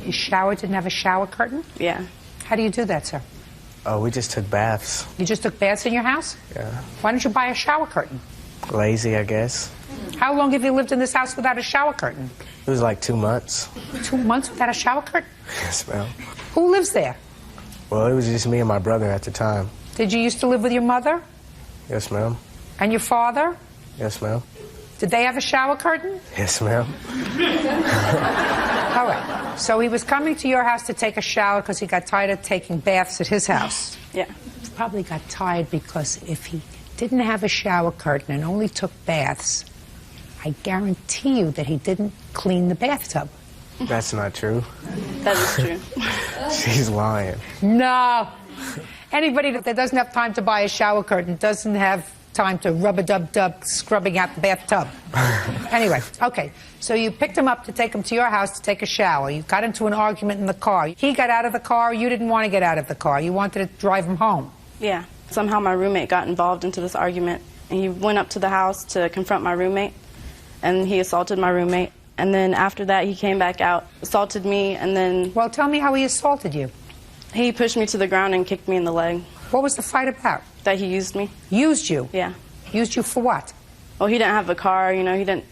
His shower didn't have a shower curtain? Yeah. How do you do that, sir? Oh, we just took baths. You just took baths in your house? Yeah. Why don't you buy a shower curtain? Lazy, I guess. How long have you lived in this house without a shower curtain? It was like 2 months. 2 months without a shower curtain? Yes, ma'am. Who lives there? Well, it was just me and my brother at the time. Did you used to live with your mother? Yes, ma'am. And your father? Yes, ma'am. Did they have a shower curtain? Yes, ma'am. All right. So he was coming to your house to take a shower because he got tired of taking baths at his house. Yeah. He probably got tired because if he didn't have a shower curtain and only took baths, I guarantee you that he didn't clean the bathtub. That's not true. That is true. She's lying. No. Anybody that doesn't have time to buy a shower curtain doesn't have time to rub-a-dub-dub scrubbing out the bathtub. Anyway, okay. So you picked him up to take him to your house to take a shower. You got into an argument in the car. He got out of the car. You didn't want to get out of the car. You wanted to drive him home. Yeah. Somehow my roommate got involved into this argument, and he went up to the house to confront my roommate, and he assaulted my roommate. And then after that, he came back out, assaulted me, and then... Well, tell me how he assaulted you. He pushed me to the ground and kicked me in the leg. What was the fight about? That he used me. Used you? Yeah. Used you for what? Well, he didn't have a car, you know, he didn't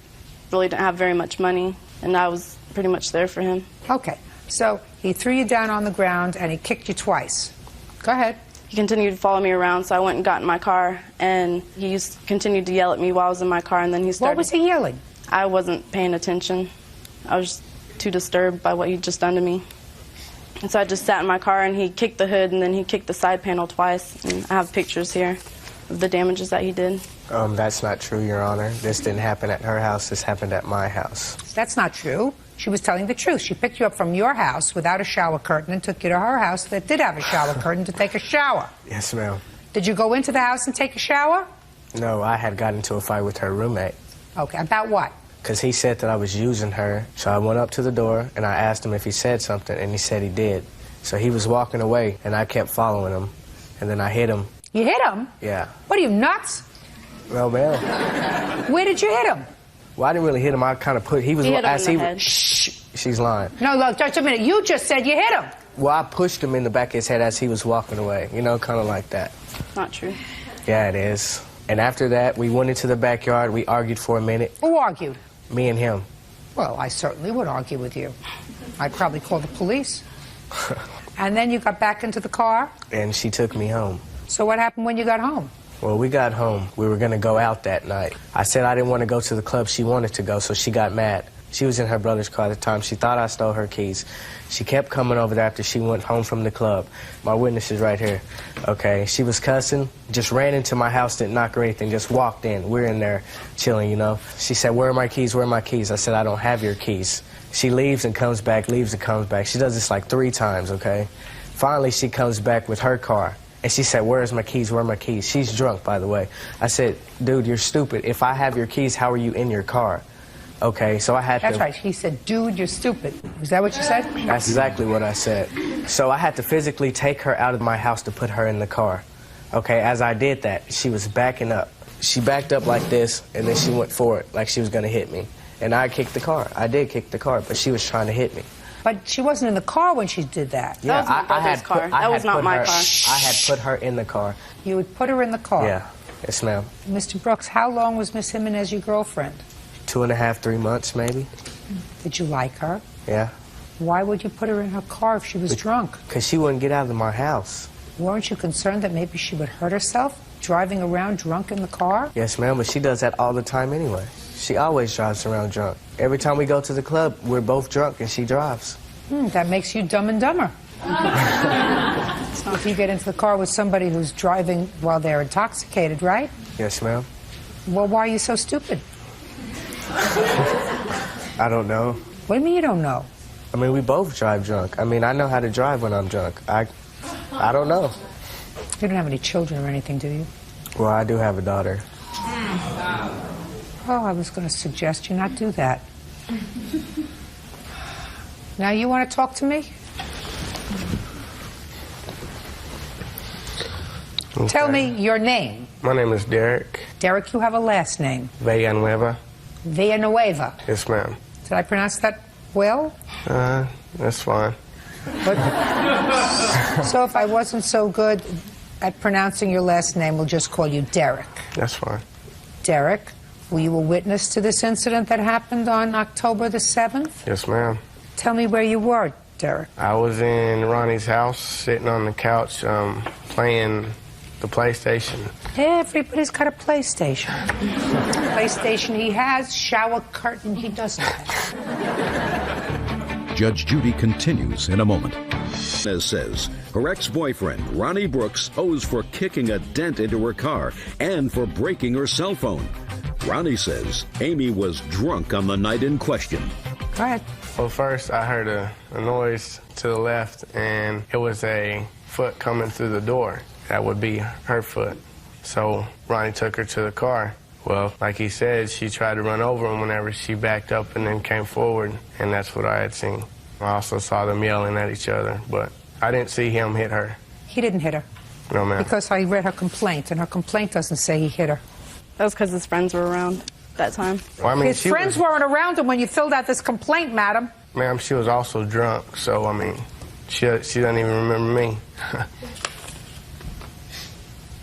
have very much money, and I was pretty much there for him. Okay. So he threw you down on the ground and he kicked you twice. Go ahead. He continued to follow me around, so I went and got in my car, and he continued to yell at me while I was in my car, and then he started... What was he yelling? I wasn't paying attention. I was too disturbed by what he'd just done to me. And so I just sat in my car, and he kicked the hood, and then he kicked the side panel twice. And I have pictures here of the damages that he did. That's not true, Your Honor. This didn't happen at her house. This happened at my house. That's not true. She was telling the truth. She picked you up from your house without a shower curtain and took you to her house that did have a shower curtain to take a shower. Yes, ma'am. Did you go into the house and take a shower? No, I had gotten into a fight with her roommate. Okay, about what? Because he said that I was using her. So I went up to the door, and I asked him if he said something, and he said he did. So he was walking away, and I kept following him. And then I hit him. You hit him? Yeah. What are you, nuts? No, ma'am. Where did you hit him? Well, I didn't really hit him. I kind of put... He was... He hit him as in he the head. Shh. She's lying. No, look, just a minute. You just said you hit him. Well, I pushed him in the back of his head as he was walking away. You know, kind of like that. Not true. Yeah, it is. And after that, we went into the backyard. We argued for a minute. Who argued? Me and him. Well, I certainly would argue with you. I'd probably call the police. And then you got back into the car? And she took me home. So what happened when you got home? Well, we got home. We were going to go out that night. I said I didn't want to go to the club she wanted to go, so she got mad. She was in her brother's car at the time. She thought I stole her keys. She kept coming over there after she went home from the club. My witness is right here. Okay, she was cussing, just ran into my house, didn't knock or anything, just walked in. We're in there chilling, you know. She said, "Where are my keys? Where are my keys?" I said, "I don't have your keys." She leaves and comes back, leaves and comes back. She does this like 3 times, okay? Finally, she comes back with her car. And she said, "Where's my keys? Where are my keys?" She's drunk, by the way. I said, "Dude, you're stupid. If I have your keys, how are you in your car?" Okay, so I had to... That's right. He said, "Dude, you're stupid." Is that what you said? That's exactly what I said. So I had to physically take her out of my house to put her in the car. Okay, as I did that, she was backing up. She backed up like this, and then she went forward like she was going to hit me. And I kicked the car. I did kick the car, but she was trying to hit me. But she wasn't in the car when she did that. Yeah, That was my brother's car. That was not my car. I had put her in the car. You would put her in the car? Yeah. Yes, ma'am. Mr. Brooks, how long was Miss Jimenez your girlfriend? 2.5, 3 months, maybe. Did you like her? Yeah. Why would you put her in her car if she was drunk? Because she wouldn't get out of my house. Weren't you concerned that maybe she would hurt herself driving around drunk in the car? Yes, ma'am, but she does that all the time anyway. She always drives around drunk. Every time we go to the club, we're both drunk and she drives. That makes you dumb and dumber. If you get into the car with somebody who's driving while they're intoxicated, right? Yes, ma'am. Well, why are you so stupid? I don't know. What do you mean you don't know? I mean, we both drive drunk. I mean, I know how to drive when I'm drunk. I don't know. You don't have any children or anything, do you? Well, I do have a daughter. Oh, I was going to suggest you not do that. Now you want to talk to me? Okay. Tell me your name. My name is Derek. Derek, you have a last name. Villanueva. Villanueva. Yes, ma'am. Did I pronounce that well? That's fine. But, so if I wasn't so good at pronouncing your last name, we'll just call you Derek. That's fine. Derek, were you a witness to this incident that happened on October the 7th? Yes, ma'am. Tell me where you were, Derek. I was in Ronnie's house, sitting on the couch, playing the PlayStation. Everybody's got a PlayStation. PlayStation he has, shower curtain he doesn't have. Judge Judy continues in a moment. As says, her ex-boyfriend, Ronnie Brooks, owes for kicking a dent into her car and for breaking her cell phone. Ronnie says Amy was drunk on the night in question. Go ahead. Well, first I heard a noise to the left, and it was a foot coming through the door. That would be her foot. So Ronnie took her to the car. Well, like he said, she tried to run over him whenever she backed up and then came forward, and that's what I had seen. I also saw them yelling at each other, but I didn't see him hit her. He didn't hit her. No, ma'am. Because I read her complaint, and her complaint doesn't say he hit her. That was because his friends were around that time. Well, I mean, his friends weren't around him when you filled out this complaint, madam. Ma'am, she was also drunk, so, I mean, she doesn't even remember me.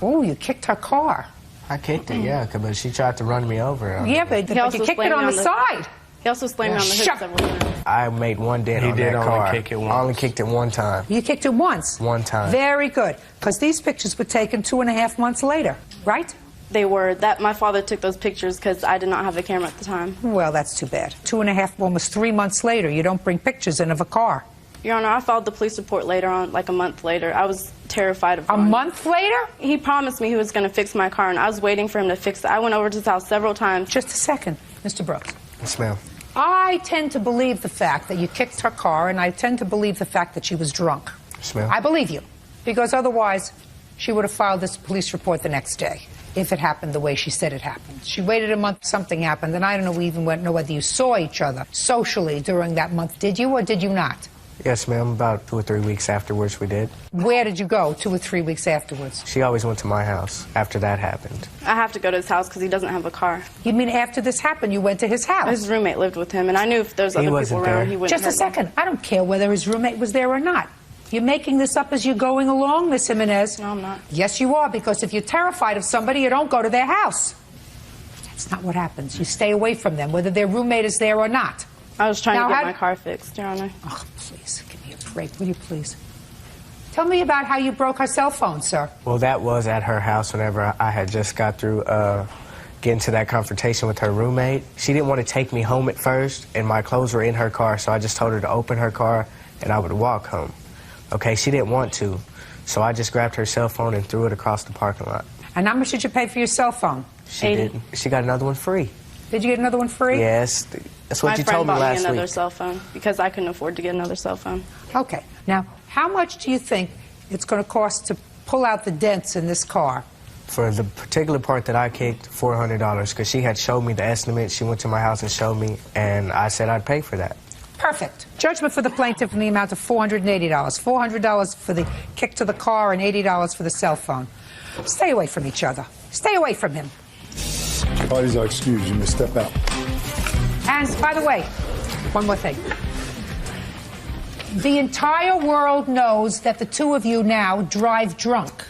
Oh, you kicked her car. I kicked it, yeah, but she tried to run me over. Yeah, but you kicked it on the side. He also slammed me on the hood several times. I made one dent on that car. He did only kick it once. I only kicked it one time. You kicked it once? One time. Very good, because these pictures were taken 2.5 months later, right? They were. My father took those pictures because I did not have a camera at the time. Well, that's too bad. 2.5, almost 3 months later, you don't bring pictures in of a car. Your Honor, I filed the police report later on, like a month later. I was terrified of Ronnie. A month later? He promised me he was going to fix my car, and I was waiting for him to fix it. I went over to his house several times. Just a second, Mr. Brooks. Yes, ma'am. I tend to believe the fact that you kicked her car, and I tend to believe the fact that she was drunk. Yes, ma'am. I believe you, because otherwise she would have filed this police report the next day if it happened the way she said it happened. She waited a month, something happened, and I don't know even know whether you saw each other socially during that month. Did you or did you not? Yes, ma'am. About 2 or 3 weeks afterwards, we did. Where did you go 2 or 3 weeks afterwards? She always went to my house after that happened. I have to go to his house because he doesn't have a car. You mean after this happened, you went to his house? His roommate lived with him, and I knew if there was other people around, he wouldn't. Just a second. I don't care whether his roommate was there or not. You're making this up as you're going along, Miss Jimenez. No, I'm not. Yes, you are, because if you're terrified of somebody, you don't go to their house. That's not what happens. You stay away from them, whether their roommate is there or not. I was trying to get my car fixed, Your Honor. Oh, please, give me a break, will you please? Tell me about how you broke her cell phone, sir. Well, that was at her house whenever I had just got through getting to that confrontation with her roommate. She didn't want to take me home at first, and my clothes were in her car, so I just told her to open her car, and I would walk home. Okay, she didn't want to, so I just grabbed her cell phone and threw it across the parking lot. And how much did you pay for your cell phone? She didn't. She got another one free. Did you get another one free? Yes. That's what you told me last week. My friend bought me another cell phone because I couldn't afford to get another cell phone. Okay. Now, how much do you think it's going to cost to pull out the dents in this car? For the particular part that I kicked, $400, because she had showed me the estimate. She went to my house and showed me, and I said I'd pay for that. Perfect. Judgment for the plaintiff in the amount of $480. $400 for the kick to the car and $80 for the cell phone. Stay away from each other. Stay away from him. Parties are excused. You may step out. And by the way, one more thing. The entire world knows that the two of you now drive drunk.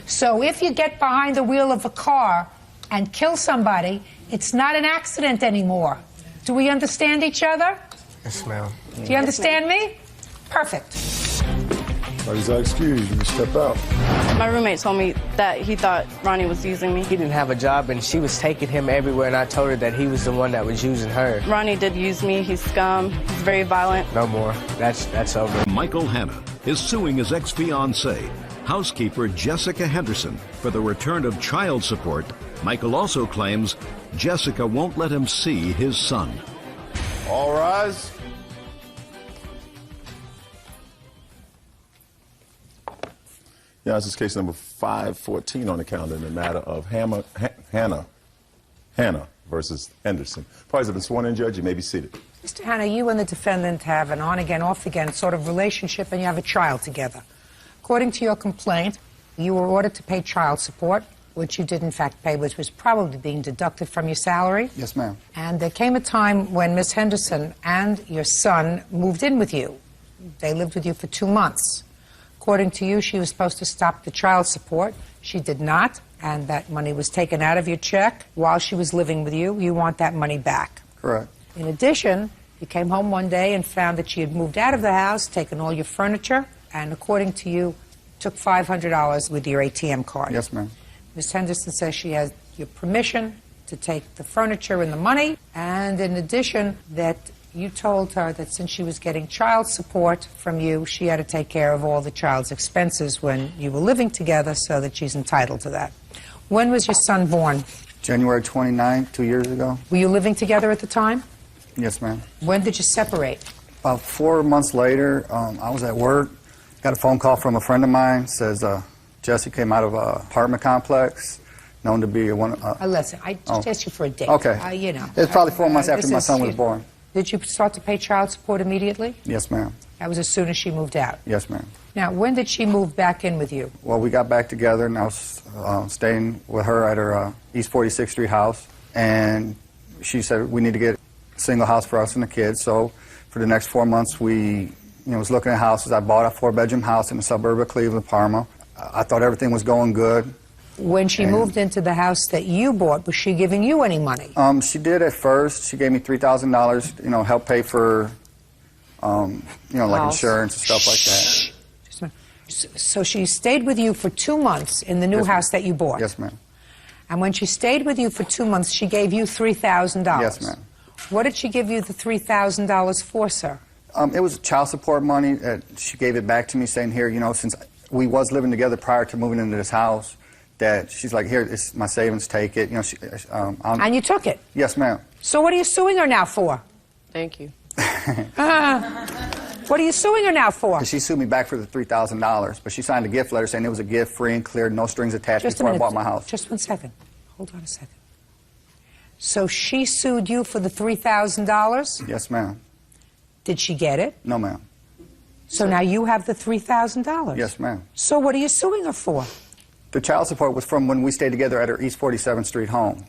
So if you get behind the wheel of a car and kill somebody, it's not an accident anymore. Do we understand each other? Yes, ma'am. Do you understand me? Perfect. Parties are excused. You may step out. My roommate told me that he thought Ronnie was using me. He didn't have a job, and she was taking him everywhere, and I told her that he was the one that was using her. Ronnie did use me. He's scum. He's very violent. No more. That's over. Michael Hanna is suing his ex-fiancée, housekeeper Jessica Henderson, for the return of child support. Michael also claims Jessica won't let him see his son. All rise. Yeah, this is case number 514 on the calendar in the matter of Hanna versus Henderson. Parties have been sworn in, Judge. You may be seated. Mr. Hanna, you and the defendant have an on-again, off-again sort of relationship, and you have a child together. According to your complaint, you were ordered to pay child support, which you did in fact pay, which was probably being deducted from your salary. Yes, ma'am. And there came a time when Miss Henderson and your son moved in with you. They lived with you for 2 months. According to you, she was supposed to stop the child support. She did not, and that money was taken out of your check while she was living with you. You want that money back. Correct. In addition, you came home one day and found that she had moved out of the house, taken all your furniture, and according to you, took $500 with your ATM card. Yes, ma'am. Ms. Henderson says she has your permission to take the furniture and the money, and in addition, that you told her that since she was getting child support from you, she had to take care of all the child's expenses when you were living together, so that she's entitled to that. When was your son born? January 29th, 2 years ago. Were you living together at the time? Yes, ma'am. When did you separate? About 4 months later, I was at work, got a phone call from a friend of mine, says Jesse came out of an apartment complex, known to be one... Listen, I just asked you for a date. Okay. You know. It's probably 4 months after my son was born. Did you start to pay child support immediately? Yes, ma'am. That was as soon as she moved out? Yes, ma'am. Now, when did she move back in with you? Well, we got back together, and I was staying with her at her East 46th Street house, and she said we need to get a single house for us and the kids. So for the next 4 months, we was looking at houses. I bought a 4-bedroom house in the suburb of Cleveland, Parma. I thought everything was going good. When she moved into the house that you bought, was she giving you any money? She did at first. She gave me $3,000, help pay for, like insurance and stuff like that. Just a minute. So she stayed with you for 2 months in the new house that you bought? Yes, ma'am. And when she stayed with you for 2 months, she gave you $3,000? Yes, ma'am. What did she give you the $3,000 for, sir? It was child support money. She gave it back to me saying, here, since we was living together prior to moving into this house, that she's like, here, it's my savings, take it. And you took it? Yes, ma'am. So what are you suing her now for? Thank you. What are you suing her now for? She sued me back for the $3,000, but she signed a gift letter saying it was a gift, free and clear, no strings attached before I bought my house. Just 1 second. Hold on a second. So she sued you for the $3,000? Yes, ma'am. Did she get it? No, ma'am. So now you have the $3,000? Yes, ma'am. So what are you suing her for? The child support was from when we stayed together at her East 47th Street home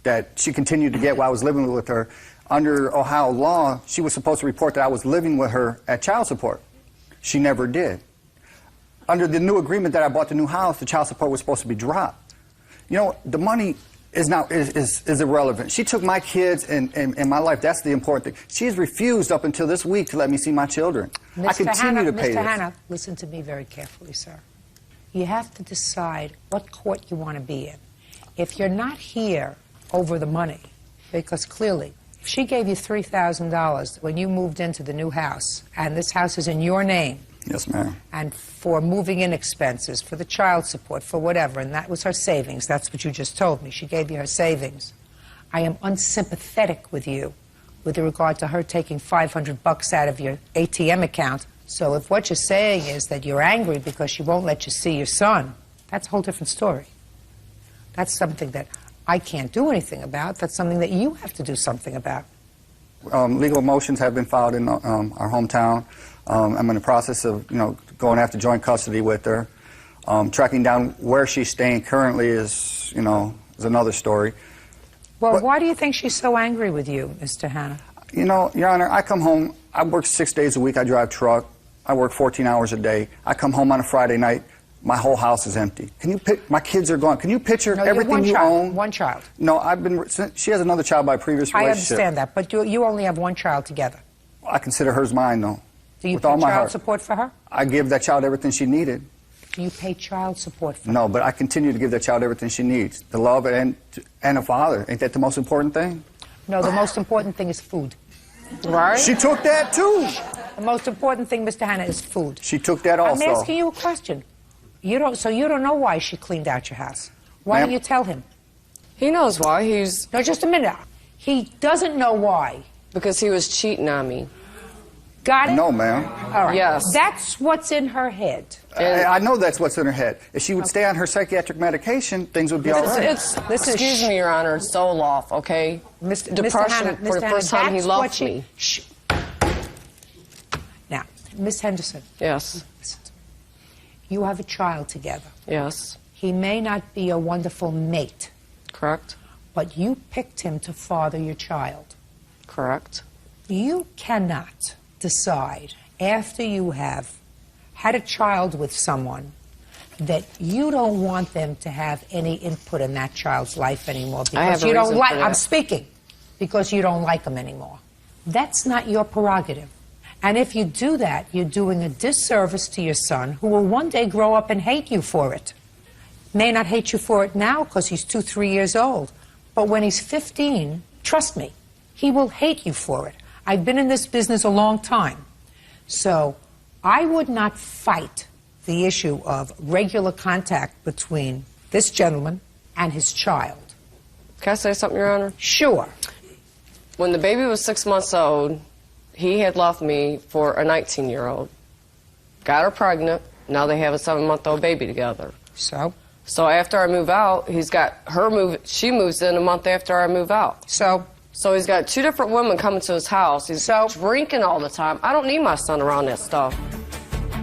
that she continued to get while I was living with her. Under Ohio law, she was supposed to report that I was living with her at child support. She never did. Under the new agreement that I bought the new house, the child support was supposed to be dropped. The money is irrelevant. She took my kids and my life. That's the important thing. She has refused up until this week to let me see my children. I continue to pay this. Mr. Hanna, listen to me very carefully, sir. You have to decide what court you want to be in. If you're not here over the money, because clearly, if she gave you $3,000 when you moved into the new house, and this house is in your name, yes, ma'am, and for moving in expenses, for the child support, for whatever, and that was her savings, that's what you just told me, she gave you her savings, I am unsympathetic with you with regard to her taking $500 out of your ATM account. So if what you're saying is that you're angry because she won't let you see your son, that's a whole different story. That's something that I can't do anything about. That's something that you have to do something about. Legal motions have been filed in our hometown. I'm in the process of, going after joint custody with her. Tracking down where she's staying currently is, is another story. Well, But- why do you think she's so angry with you, Mr. Hanna? You know, Your Honor, I come home, I work 6 days a week, I drive truck, I work 14 hours a day. I come home on a Friday night, my whole house is empty. Can you my kids are gone. Can you picture No, everything you own? One child. No, she has another child by a previous relationship. I understand that, but you only have one child together. I consider hers mine, though. Do you with pay all my child heart. support for her? I give that child everything she needed. Do you pay child support for her? No, but I continue to give that child everything she needs. The love and a father. Ain't that the most important thing? No, the most important thing is food. Right? She took that, too. The most important thing, Mr. Hanna, is food. She took that also. I'm asking you a question. So you don't know why she cleaned out your house. Why don't you tell him? He knows why. No, just a minute. He doesn't know why. Because he was cheating on me. Got it? No, ma'am. All right. Yes. That's what's in her head. I know that's what's in her head. If she would stay on her psychiatric medication, things would be all right. Excuse me, Your Honor, it's Zoloft, okay? Depression for the first time he loved me. Shh. Now, Miss Henderson. Yes. You have a child together. Yes. He may not be a wonderful mate. Correct. But you picked him to father your child. Correct. You cannot decide after you have had a child with someone that you don't want them to have any input in that child's life anymore because you don't like. I'm speaking because you don't like them anymore. That's not your prerogative. And if you do that, you're doing a disservice to your son, who will one day grow up and hate you for it. May not hate you for it now because he's 2, 3 years old, but when he's 15, trust me, he will hate you for it. I've been in this business a long time. So I would not fight the issue of regular contact between this gentleman and his child. Can I say something, Your Honor? Sure. When the baby was 6 months old, he had left me for a 19-year-old. Got her pregnant. Now they have a 7-month-old baby together. So? So after I move out, he's got her she moves in a month after I move out. So he's got 2 different women coming to his house. He's drinking all the time. I don't need my son around that stuff.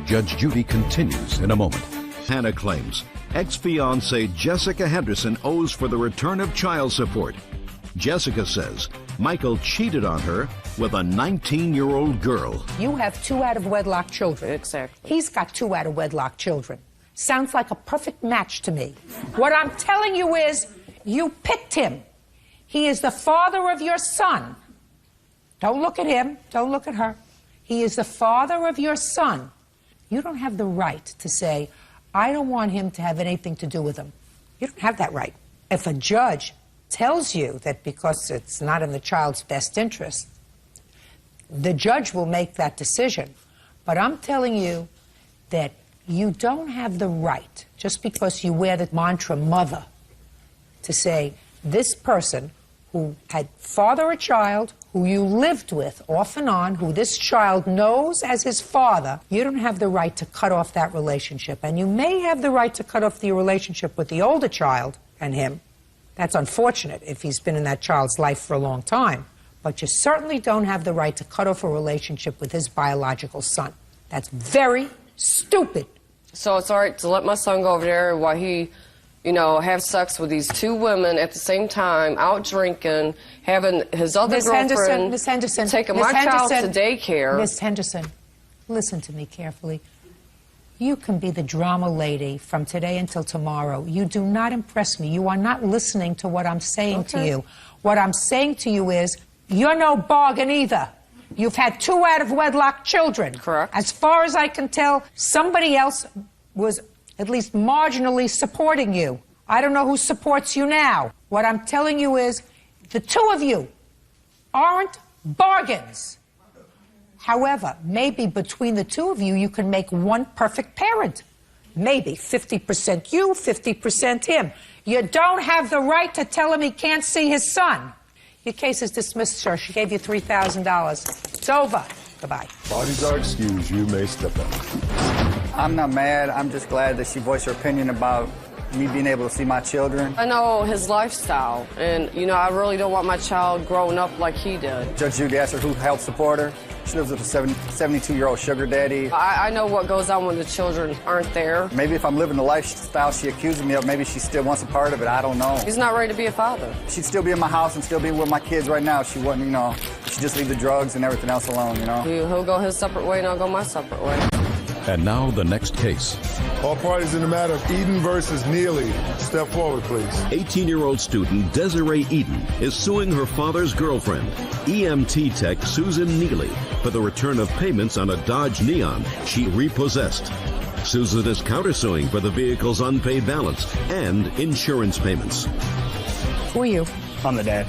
Judge Judy continues in a moment. Hannah claims ex-fiancée Jessica Henderson owes for the return of child support. Jessica says Michael cheated on her with a 19-year-old girl. You have 2 out of wedlock children. Exactly. He's got 2 out of wedlock children. Sounds like a perfect match to me. What I'm telling you is you picked him. He is the father of your son. Don't look at him. Don't look at her. He is the father of your son. You don't have the right to say, I don't want him to have anything to do with him. You don't have that right. If a judge tells you that because it's not in the child's best interest, the judge will make that decision. But I'm telling you that you don't have the right, just because you wear the mantra mother, to say this person who had fathered a child, who you lived with off and on, who this child knows as his father, you don't have the right to cut off that relationship. And you may have the right to cut off the relationship with the older child and him. That's unfortunate if he's been in that child's life for a long time. But you certainly don't have the right to cut off a relationship with his biological son. That's very stupid. So it's all right to let my son go over there while he, have sex with these 2 women at the same time, out drinking, having his other girlfriend, Miss Henderson, taking my child to daycare. Miss Henderson, listen to me carefully. You can be the drama lady from today until tomorrow. You do not impress me. You are not listening to what I'm saying to you. What I'm saying to you is, you're no bargain either. You've had 2 out of wedlock children. Correct. As far as I can tell, somebody else was at least marginally supporting you. I don't know who supports you now. What I'm telling you is, the 2 of you aren't bargains. However, maybe between the 2 of you, you can make one perfect parent. Maybe 50% you, 50% him. You don't have the right to tell him he can't see his son. Your case is dismissed, sir. She gave you $3,000. It's over. Goodbye. Parties are excused. You may step out. I'm not mad. I'm just glad that she voiced her opinion about me being able to see my children. I know his lifestyle, and, you know, I really don't want my child growing up like he did. Judge Judy asked her who helped support her. She lives with a 72-year-old sugar daddy. I know what goes on when the children aren't there. Maybe if I'm living the lifestyle she accuses me of, maybe she still wants a part of it. I don't know. He's not ready to be a father. She'd still be in my house and still be with my kids right now. She wouldn't, you know, she'd just leave the drugs and everything else alone, you know. He'll go his separate way, and I'll go my separate way. And now the next case. All parties in the matter of Eden versus Neely. Step forward, please. 18-year-old student Desiree Eden is suing her father's girlfriend, EMT tech Susan Neely, for the return of payments on a Dodge Neon she repossessed. Susan is countersuing for the vehicle's unpaid balance and insurance payments. Who are you? I'm the dad.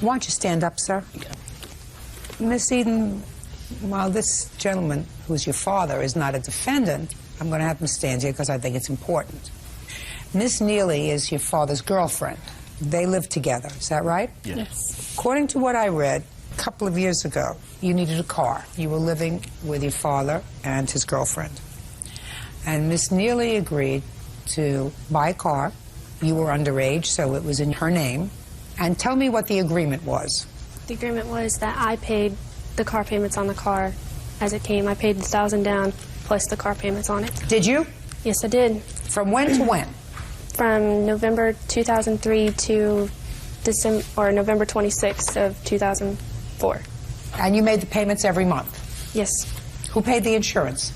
Why don't you stand up, sir? Miss Eden, while this gentleman, who's your father, is not a defendant, I'm going to have him stand here because I think it's important. Miss Neely is your father's girlfriend. They live together, is that right? Yes. According to what I read, a couple of years ago, you needed a car. You were living with your father and his girlfriend. And Miss Neely agreed to buy a car. You were underage, so it was in her name. And tell me what the agreement was. The agreement was that I paid the car payments on the car as it came. I paid the $1,000 down plus the car payments on it. Did you? Yes, I did. From when to when? From November 2003 to December or November 26th of 2004. And you made the payments every month? Yes. Who paid the insurance?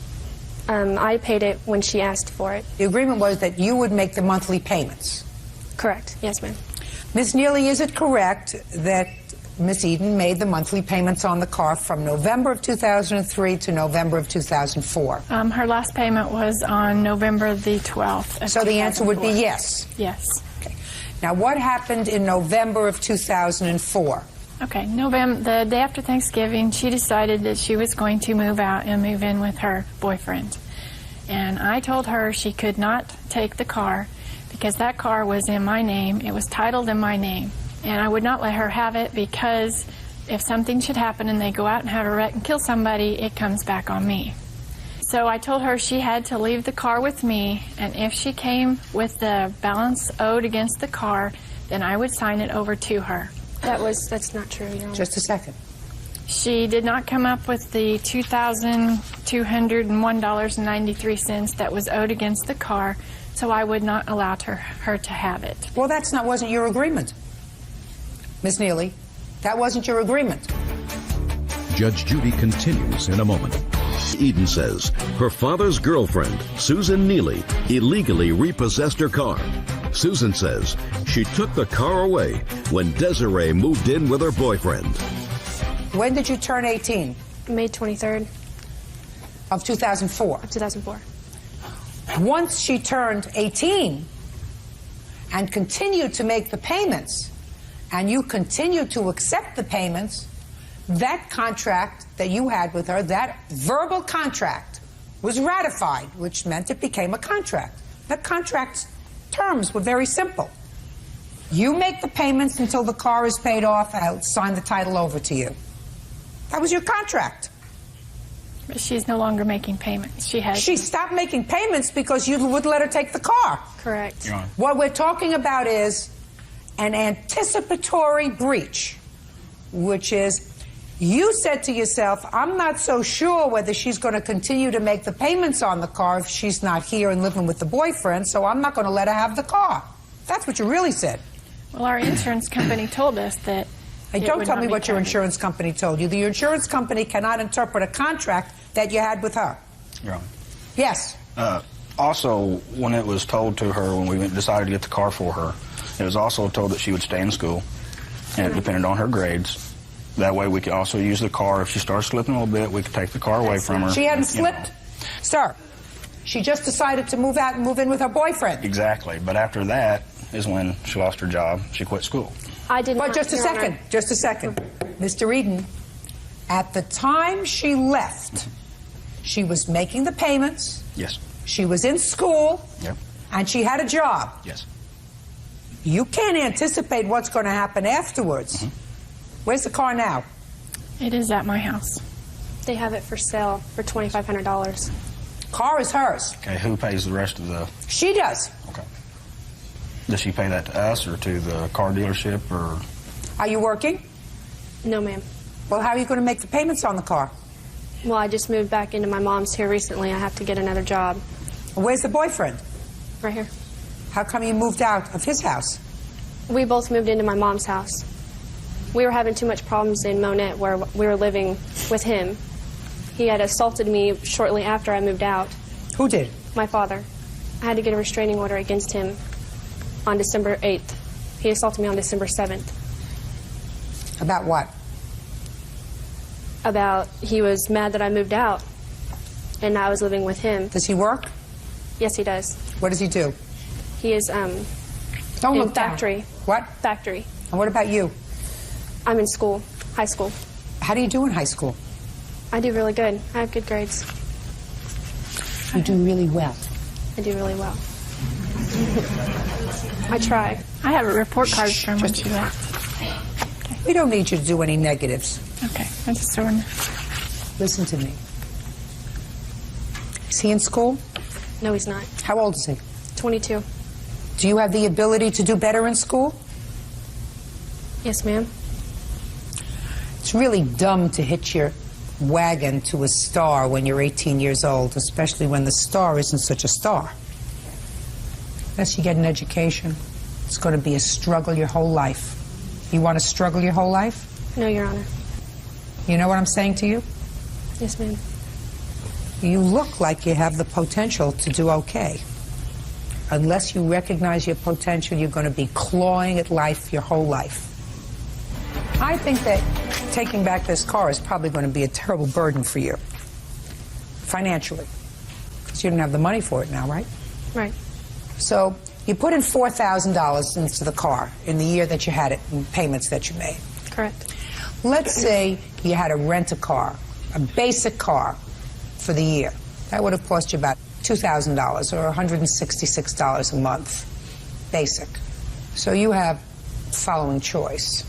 I paid it when she asked for it. The agreement was that you would make the monthly payments? Correct. Yes, ma'am. Ms. Neely, is it correct that Miss Eden made the monthly payments on the car from November of 2003 to November of 2004? Her last payment was on November the 12th. So the answer would be yes? Yes. Okay. Now, what happened in November of 2004? Okay, the day after Thanksgiving, she decided that she was going to move out and move in with her boyfriend. And I told her she could not take the car because that car was in my name. It was titled in my name. And I would not let her have it because if something should happen and they go out and have a wreck and kill somebody, it comes back on me. So I told her she had to leave the car with me, and if she came with the balance owed against the car, then I would sign it over to her. That's not true, Your Honor. Just a second. She did not come up with the $2,201.93 that was owed against the car, so I would not allow her to have it. Well, wasn't your agreement. Ms. Neely, that wasn't your agreement. Judge Judy continues in a moment. Eden says her father's girlfriend, Susan Neely, illegally repossessed her car. Susan says she took the car away when Desiree moved in with her boyfriend. When did you turn 18? May 23rd. Of 2004? Of 2004. Once she turned 18 and continued to make the payments, and you continued to accept the payments, that contract that you had with her, that verbal contract, was ratified, which meant it became a contract. The contract's terms were very simple. You make the payments until the car is paid off, I'll sign the title over to you. That was your contract. But she's no longer making payments. She stopped making payments because you wouldn't let her take the car. Correct. What we're talking about is an anticipatory breach, which is you said to yourself, I'm not so sure whether she's going to continue to make the payments on the car if she's not here and living with the boyfriend, so I'm not going to let her have the car. That's what you really said. Well, our insurance company told us that. Hey, don't tell me what your insurance company told you. The insurance company cannot interpret a contract that you had with her. Your Honor. Yes. Also, when it was told to her when we decided to get the car for her, it was also told that she would stay in school, and it depended on her grades. That way we could also use the car. If she starts slipping a little bit, we could take the car away from her. She hadn't slipped? Sir, she just decided to move out and move in with her boyfriend. Exactly. But after that is when she lost her job. She quit school. I did not. But just a second. Just a second. Mr. Eden, at the time she left, she was making the payments. Yes. She was in school. Yep. And she had a job. Yes. You can't anticipate what's going to happen afterwards. Where's the car now? It is at my house. They have it for sale for $2,500. Car is hers. Okay, who pays the rest of the... She does. Okay. Does she pay that to us or to the car dealership or? Are you working? No, ma'am. Well, how are you going to make the payments on the car? Well, I just moved back into my mom's here recently. I have to get another job. Where's the boyfriend? Right here. How come you moved out of his house? We both moved into my mom's house. We were having too much problems in Monette where we were living with him. He had assaulted me shortly after I moved out. Who did? My father. I had to get a restraining order against him on December 8th. He assaulted me on December 7th. About what? About he was mad that I moved out and I was living with him. Does he work? Yes, he does. What does he do? He is Don't in look down. factory. What? Factory. And what about you? I'm in school, high school. How do you do in high school? I do really good. I have good grades. You do really well. I do really well. I try. I have a report card from when she left. We don't need you to do any negatives. Okay, I just sort of. Listen to me. Is he in school? No, he's not. How old is he? 22. Do you have the ability to do better in school? Yes, ma'am. It's really dumb to hitch your wagon to a star when you're 18 years old, especially when the star isn't such a star. Unless you get an education, it's going to be a struggle your whole life. You want to struggle your whole life? No, Your Honor. You know what I'm saying to you? Yes, ma'am. You look like you have the potential to do okay. Unless you recognize your potential, you're going to be clawing at life your whole life. I think that taking back this car is probably going to be a terrible burden for you, financially, because you don't have the money for it now, right? Right. So you put in $4,000 into the car in the year that you had it, in payments that you made. Correct. Let's say you had to rent a car, a basic car, for the year. That would have cost you about $2,000 or $166 a month, basic. So you have the following choice.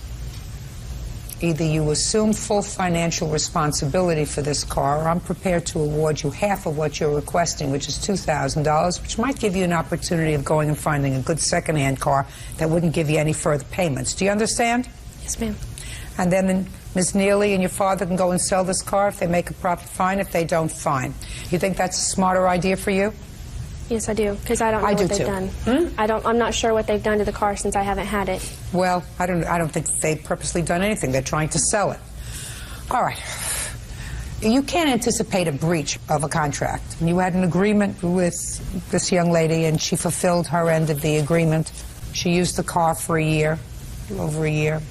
Either you assume full financial responsibility for this car, or I'm prepared to award you half of what you're requesting, which is $2,000, which might give you an opportunity of going and finding a good second-hand car that wouldn't give you any further payments. Do you understand? Yes, ma'am. And then Ms. Neely and your father can go and sell this car. If they make a profit, fine. If they don't, fine. You think that's a smarter idea for you? Yes, I do, because I don't know what they've done. I'm not sure what they've done to the car since I haven't had it. Well, I don't think they've purposely done anything. They're trying to sell it. All right. You can't anticipate a breach of a contract. You had an agreement with this young lady, and she fulfilled her end of the agreement. She used the car for a year, over a year.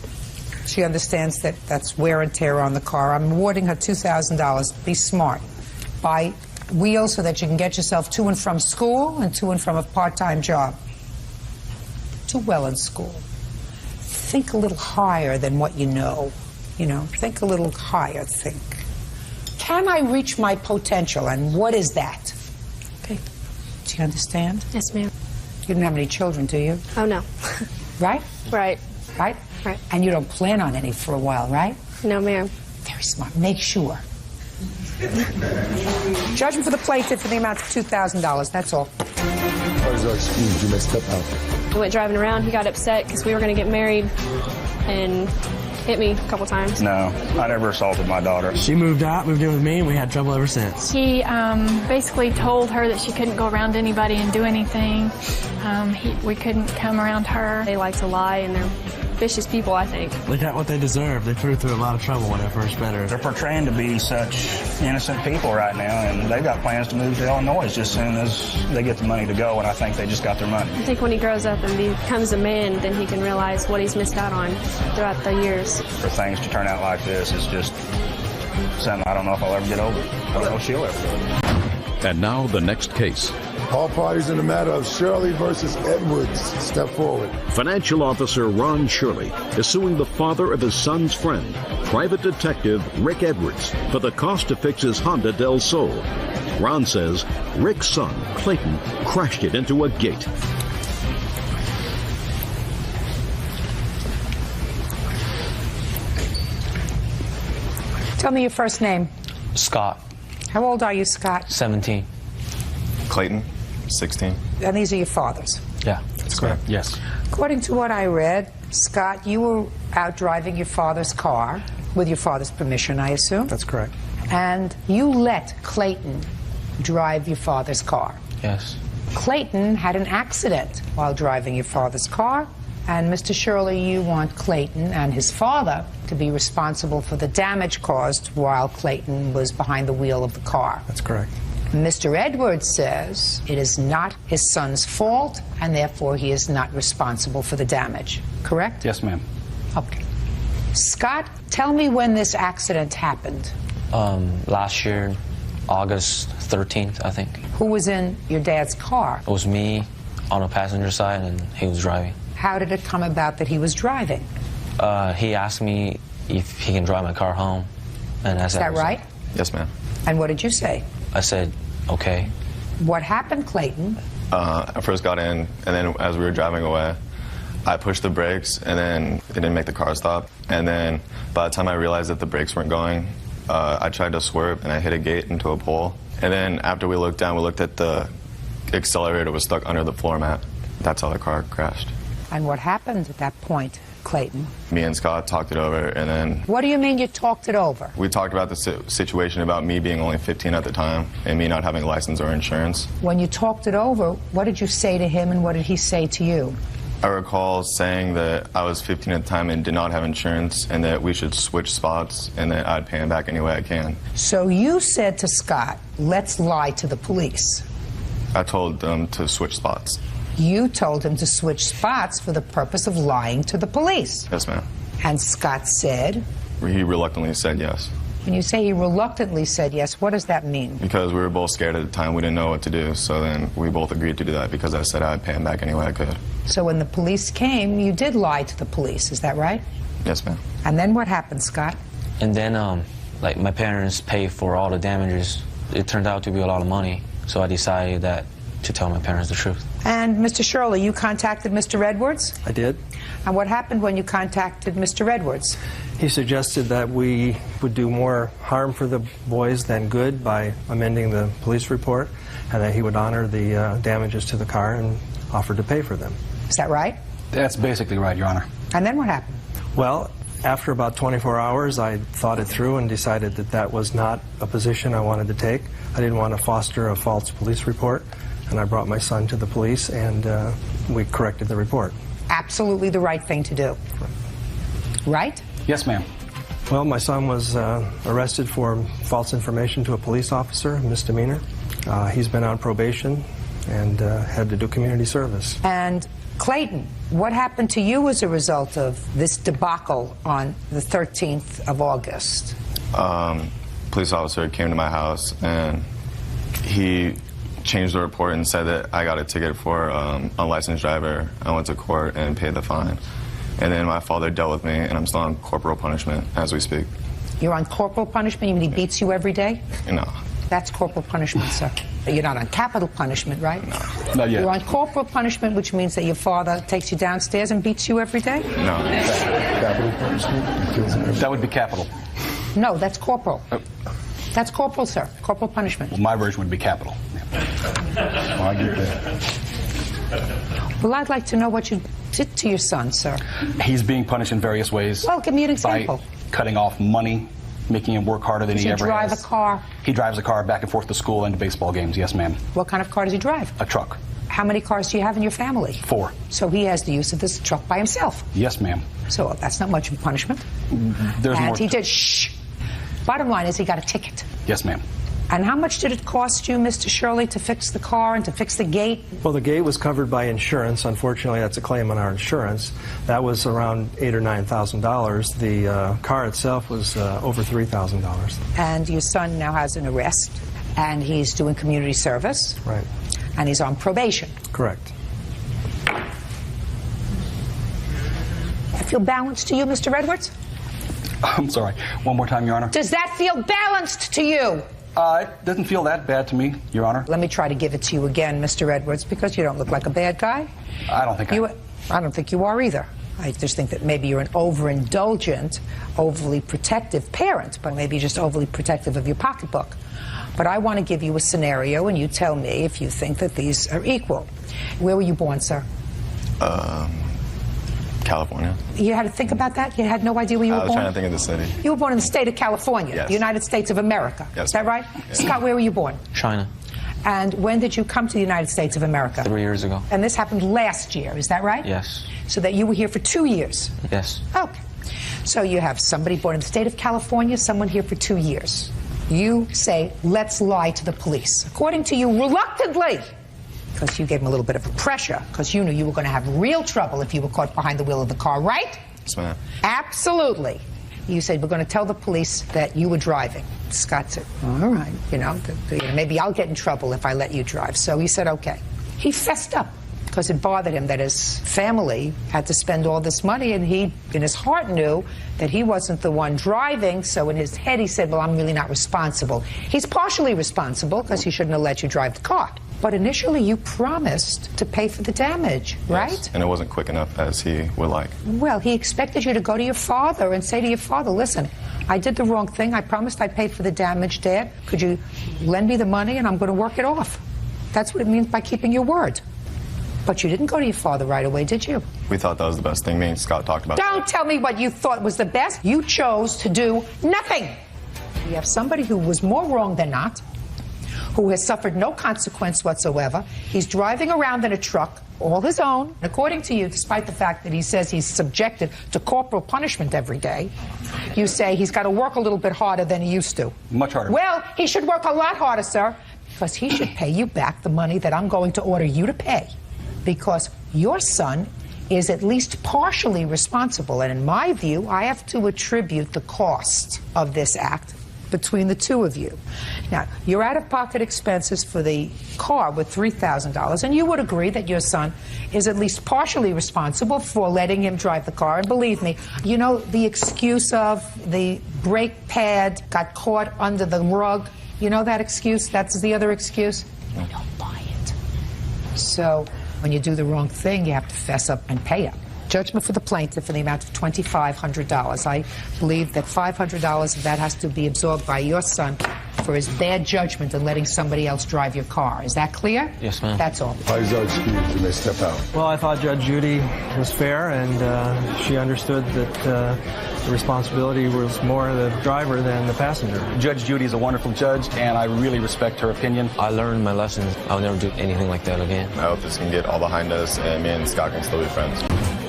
She understands that that's wear and tear on the car. I'm awarding her $2,000. Be smart. Buy wheels so that you can get yourself to and from school and to and from a part-time job. Do well in school. Think a little higher than what you know. You know, think a little higher, think. Can I reach my potential, and what is that? Okay. Do you understand? Yes, ma'am. You don't have any children, do you? Oh, no. Right? Right. Right? Right. And you don't plan on any for a while, right? No, ma'am. Very smart. Make sure. Judgment for the plaintiff for the amount of $2,000. That's all. Excuse you, may step out. We went driving around. He got upset because we were going to get married and hit me a couple times. No, I never assaulted my daughter. She moved out, moved in with me, and we had trouble ever since. He basically told her that she couldn't go around anybody and do anything. We couldn't come around her. They like to lie, and they're vicious people, I think. They got what they deserve. They put her through a lot of trouble when I first met her. They're portraying to be such innocent people right now, and they've got plans to move to Illinois just as soon as they get the money to go, and I think they just got their money. I think when he grows up and becomes a man, then he can realize what he's missed out on throughout the years. For things to turn out like this, it's just something I don't know if I'll ever get over. I don't know if she'll ever get over. And now the next case. All parties in the matter of Shirley versus Edwards. Step forward. Financial officer Ron Shirley is suing the father of his son's friend, private detective Rick Edwards, for the cost to fix his Honda Del Sol. Ron says Rick's son, Clayton, crashed it into a gate. Tell me your first name. Scott. How old are you, Scott? 17. Clayton, 16. And these are your fathers? Yeah. That's correct. Yes. According to what I read, Scott, you were out driving your father's car with your father's permission, I assume? That's correct. And you let Clayton drive your father's car. Yes. Clayton had an accident while driving your father's car, and Mr. Shirley, you want Clayton and his father to be responsible for the damage caused while Clayton was behind the wheel of the car. That's correct. Mr. Edwards says it is not his son's fault, and therefore he is not responsible for the damage. Correct? Yes, ma'am. Okay. Scott, tell me when this accident happened. Last year, August 13th, I think. Who was in your dad's car? It was me on the passenger side, and he was driving. How did it come about that he was driving? He asked me if he can drive my car home, and I said, Is that right? Yes, ma'am. And what did you say? I said, okay. What happened, Clayton? I first got in, and then as we were driving away, I pushed the brakes, and then it didn't make the car stop. And then by the time I realized that the brakes weren't going, I tried to swerve, and I hit a gate into a pole. And then after we looked down, we looked at the accelerator was stuck under the floor mat. That's how the car crashed. And what happened at that point, Clayton? Me and Scott talked it over, and then What do you mean you talked it over? we talked about the situation about me being only 15 at the time and me not having a license or insurance. When you talked it over, what did you say to him and what did he say to you? I recall saying that I was 15 at the time and did not have insurance and that we should switch spots and that I'd pay him back any way I can. So you said to Scott, let's lie to the police. I told them to switch spots. You told him to switch spots for the purpose of lying to the police. Yes, ma'am. And Scott said? He reluctantly said yes. When you say he reluctantly said yes, what does that mean? Because we were both scared at the time. We didn't know what to do. So then we both agreed to do that because I said I'd pay him back any way I could. So when the police came, you did lie to the police, is that right? Yes, ma'am. And then what happened, Scott? And then, like, my parents paid for all the damages. It turned out to be a lot of money, so I decided that to tell my parents the truth. And Mr. Shirley, you contacted Mr. Edwards? I did. And what happened when you contacted Mr. Edwards? He suggested that we would do more harm for the boys than good by amending the police report, and that he would honor the damages to the car and offer to pay for them. Is that right? That's basically right, Your Honor. And then what happened? Well, after about 24 hours, I thought it through and decided that that was not a position I wanted to take. I didn't want to foster a false police report, and I brought my son to the police, and we corrected the report. Absolutely the right thing to do. Right? Yes, ma'am. Well, my son was arrested for false information to a police officer, misdemeanor. He's been on probation and had to do community service. And Clayton, what happened to you as a result of this debacle on the 13th of August? Police officer came to my house and he changed the report and said that I got a ticket for unlicensed driver. I went to court and paid the fine. And then my father dealt with me, and I'm still on corporal punishment as we speak. You're on corporal punishment? You mean he beats you every day? No. That's corporal punishment, sir. You're not on capital punishment, right? No, not yet. You're on corporal punishment, which means that your father takes you downstairs and beats you every day? No. Capital punishment? That would be capital. No, that's corporal. That's corporal, sir. Corporal punishment. Well, my version would be capital. I get that. Well, I'd like to know what you did to your son, sir. He's being punished in various ways. Well, give me an example. By cutting off money, making him work harder than Does he ever has. drive a car? He drives a car back and forth to school and to baseball games, yes, ma'am. What kind of car does he drive? A truck. How many cars do you have in your family? 4. So he has the use of this truck by himself. Yes, ma'am. So that's not much of a punishment. There's and more. he did, shh. Bottom line is he got a ticket. Yes, ma'am. And how much did it cost you, Mr. Shirley, to fix the car and to fix the gate? Well, the gate was covered by insurance. Unfortunately, that's a claim on our insurance. That was around $8,000 or $9,000. The car itself was over $3,000. And your son now has an arrest, and he's doing community service. Right. And he's on probation. Correct. Does that feel balanced to you, Mr. Edwards? I'm sorry. One more time, Your Honor. Does that feel balanced to you? It doesn't feel that bad to me, Your Honor. Let me try to give it to you again, Mr. Edwards, because you don't look like a bad guy. I don't think I don't think you are either. I just think that maybe you're an overindulgent, overly protective parent, but maybe just overly protective of your pocketbook. But I want to give you a scenario, and you tell me if you think that these are equal. Where were you born, sir? California. You had to think about that? You had no idea where you were I was born? trying to think of the city. You were born in the state of California, Yes. the United States of America. Yes. Is that right? Yes. Scott, where were you born? China, And when did you come to the United States of America? 3 years ago. And this happened last year, is that right? Yes. So that you were here for 2 years. Yes. Okay. So you have somebody born in the state of California, someone here for 2 years. You say, let's lie to the police. According to you, reluctantly, because you gave them a little bit of a pressure, because you knew you were going to have real trouble if you were caught behind the wheel of the car, right? Yes, ma'am. Absolutely. You said, we're going to tell the police that you were driving. Scott said, all right, maybe I'll get in trouble if I let you drive. So he said, okay. He fessed up because it bothered him that his family had to spend all this money, and he, in his heart, knew that he wasn't the one driving. So in his head, he said, well, I'm really not responsible. He's partially responsible because he shouldn't have let you drive the car. But initially, you promised to pay for the damage, right? Yes. And it wasn't quick enough as he would like. Well, he expected you to go to your father and say to your father, listen, I did the wrong thing. I promised I'd pay for the damage, Dad. Could you lend me the money and I'm going to work it off? That's what it means by keeping your word. But you didn't go to your father right away, did you? We thought that was the best thing. Me and Scott talked about. Don't tell me what you thought was the best. You chose to do nothing. You have somebody who was more wrong than not, who has suffered no consequence whatsoever. He's driving around in a truck, all his own. According to you, despite the fact that he says he's subjected to corporal punishment every day, you say he's got to work a little bit harder than he used to. Much harder. Well, he should work a lot harder, sir, because he should pay you back the money that I'm going to order you to pay, because your son is at least partially responsible. And in my view, I have to attribute the cost of this act between the two of you. Now, your out-of-pocket expenses for the car were $3,000, and you would agree that your son is at least partially responsible for letting him drive the car. And believe me, you know, the excuse of the brake pad got caught under the rug, you know that excuse? That's the other excuse? I don't buy it. So when you do the wrong thing, you have to fess up and pay up. Judgment for the plaintiff in the amount of $2,500. I believe that $500 of that has to be absorbed by your son for his bad judgment in letting somebody else drive your car. Is that clear? Yes, ma'am. That's all. Please excuse, you may step out. Well, I thought Judge Judy was fair, and she understood that the responsibility was more the driver than the passenger. Judge Judy is a wonderful judge, and I really respect her opinion. I learned my lessons. I'll never do anything like that again. I hope this can get all behind us, and me and Scott can still be friends.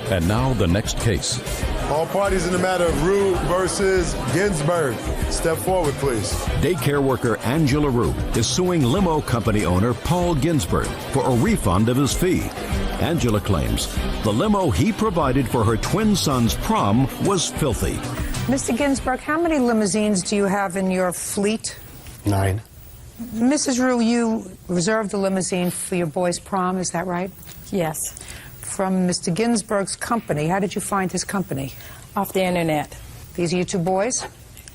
And now the next case. All parties in the matter of Rue versus Ginsburg. Step forward, please. Daycare worker Angela Rue is suing limo company owner Paul Ginsburg for a refund of his fee. Angela claims the limo he provided for her twin son's prom was filthy. Mr. Ginsburg, how many limousines do you have in your fleet? 9. Mrs. Rue, you reserved a limousine for your boy's prom, is that right? Yes. From Mr. Ginsburg's company. How did you find his company? Off the internet. These are you two boys?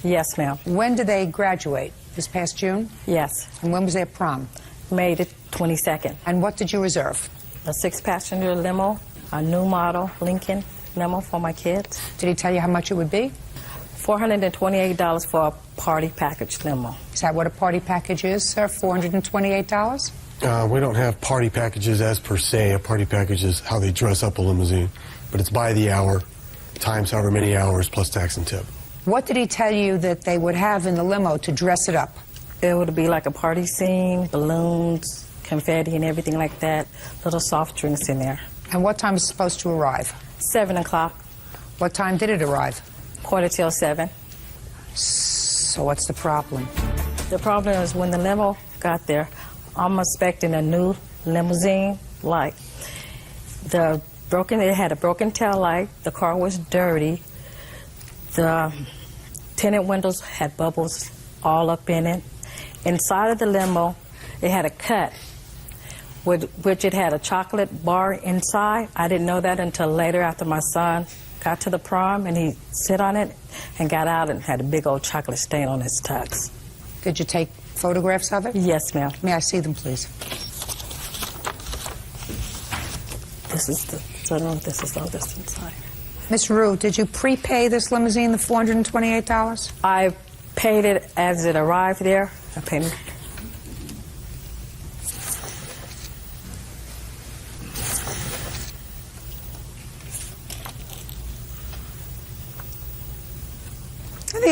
Yes, ma'am. When did they graduate? This past June? Yes. And when was their prom? May the 22nd. And what did you reserve? A 6-passenger limo, a new model Lincoln limo for my kids. Did he tell you how much it would be? $428 for a party package limo. Is that what a party package is, sir? $428? We don't have party packages as per se. A party package is how they dress up a limousine. But it's by the hour, times however many hours, plus tax and tip. What did he tell you that they would have in the limo to dress it up? It would be like a party scene, balloons, confetti and everything like that. Little soft drinks in there. And what time is it supposed to arrive? 7 o'clock. What time did it arrive? 7:15. So what's the problem? The problem is when the limo got there, I'm expecting a new limousine, like it had a broken tail light, the car was dirty, the tinted windows had bubbles all up in it. Inside of the limo, it had a cut, which it had a chocolate bar inside. I didn't know that until later after my son got to the prom and he sit on it and got out and had a big old chocolate stain on his tux. Did you take photographs of it? Yes, ma'am. May I see them, please? This is all this inside. Miss Rue, did you prepay this limousine the $428? I paid it as it arrived there. I paid it.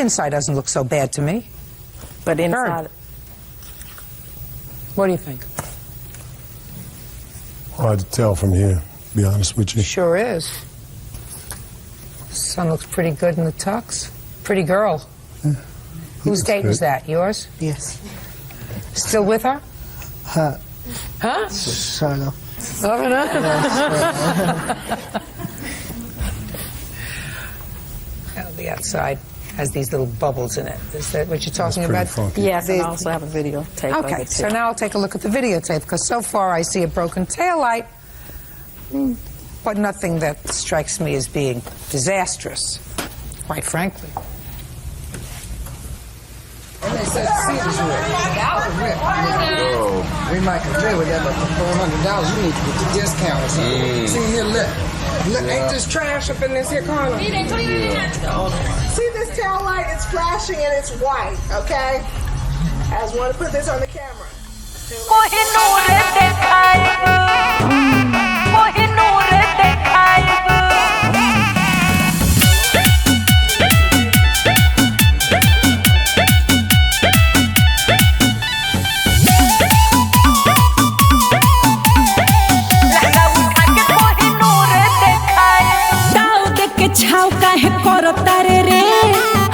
inside doesn't look so bad to me. But inside... Byrd. What do you think? Hard to tell from here, to be honest with you. Sure is. Son looks pretty good in the tux. Pretty girl. Yeah. Whose date was that? Yours? Yes. Still with her? Huh? Sort of. The outside has these little bubbles in it. Is that what you're talking about? Funky. Yes, and I also have a videotape of Okay, it, so too. now I'll take a look at the videotape, because so far I see a broken taillight, but nothing that strikes me as being disastrous, quite frankly. And they said, see this rip. That was rip. We might agree with that, but for $400, you need to get the discount or something. See here, look. Look, ain't this trash up in this here corner? See this tail light? It's flashing and it's white, okay? I just want to put this on the camera. छाव काहे करतारे रे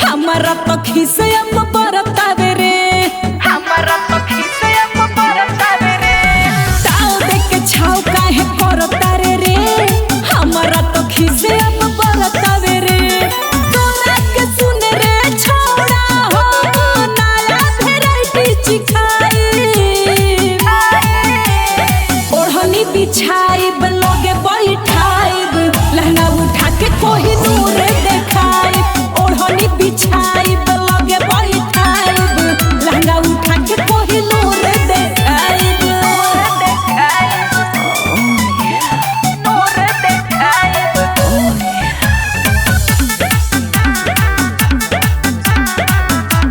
हमारा तो खिसयम बरतावे रे हमारा तो खिसयम बरतावे रे ताव देख के छाव काहे करतारे रे हमारा तो खिसयम बरतावे रे तोरा के सुन रे छोड़ा हो नया भेराइटी चिखाई ओढ़नी बिछाई बलोगे बैठाई लहंगा उठा के कोही नूर देखाई ओढ़नी बिछाई लगे बैठाई लहंगा उठा के कोही नूर देखाई नूर देखाई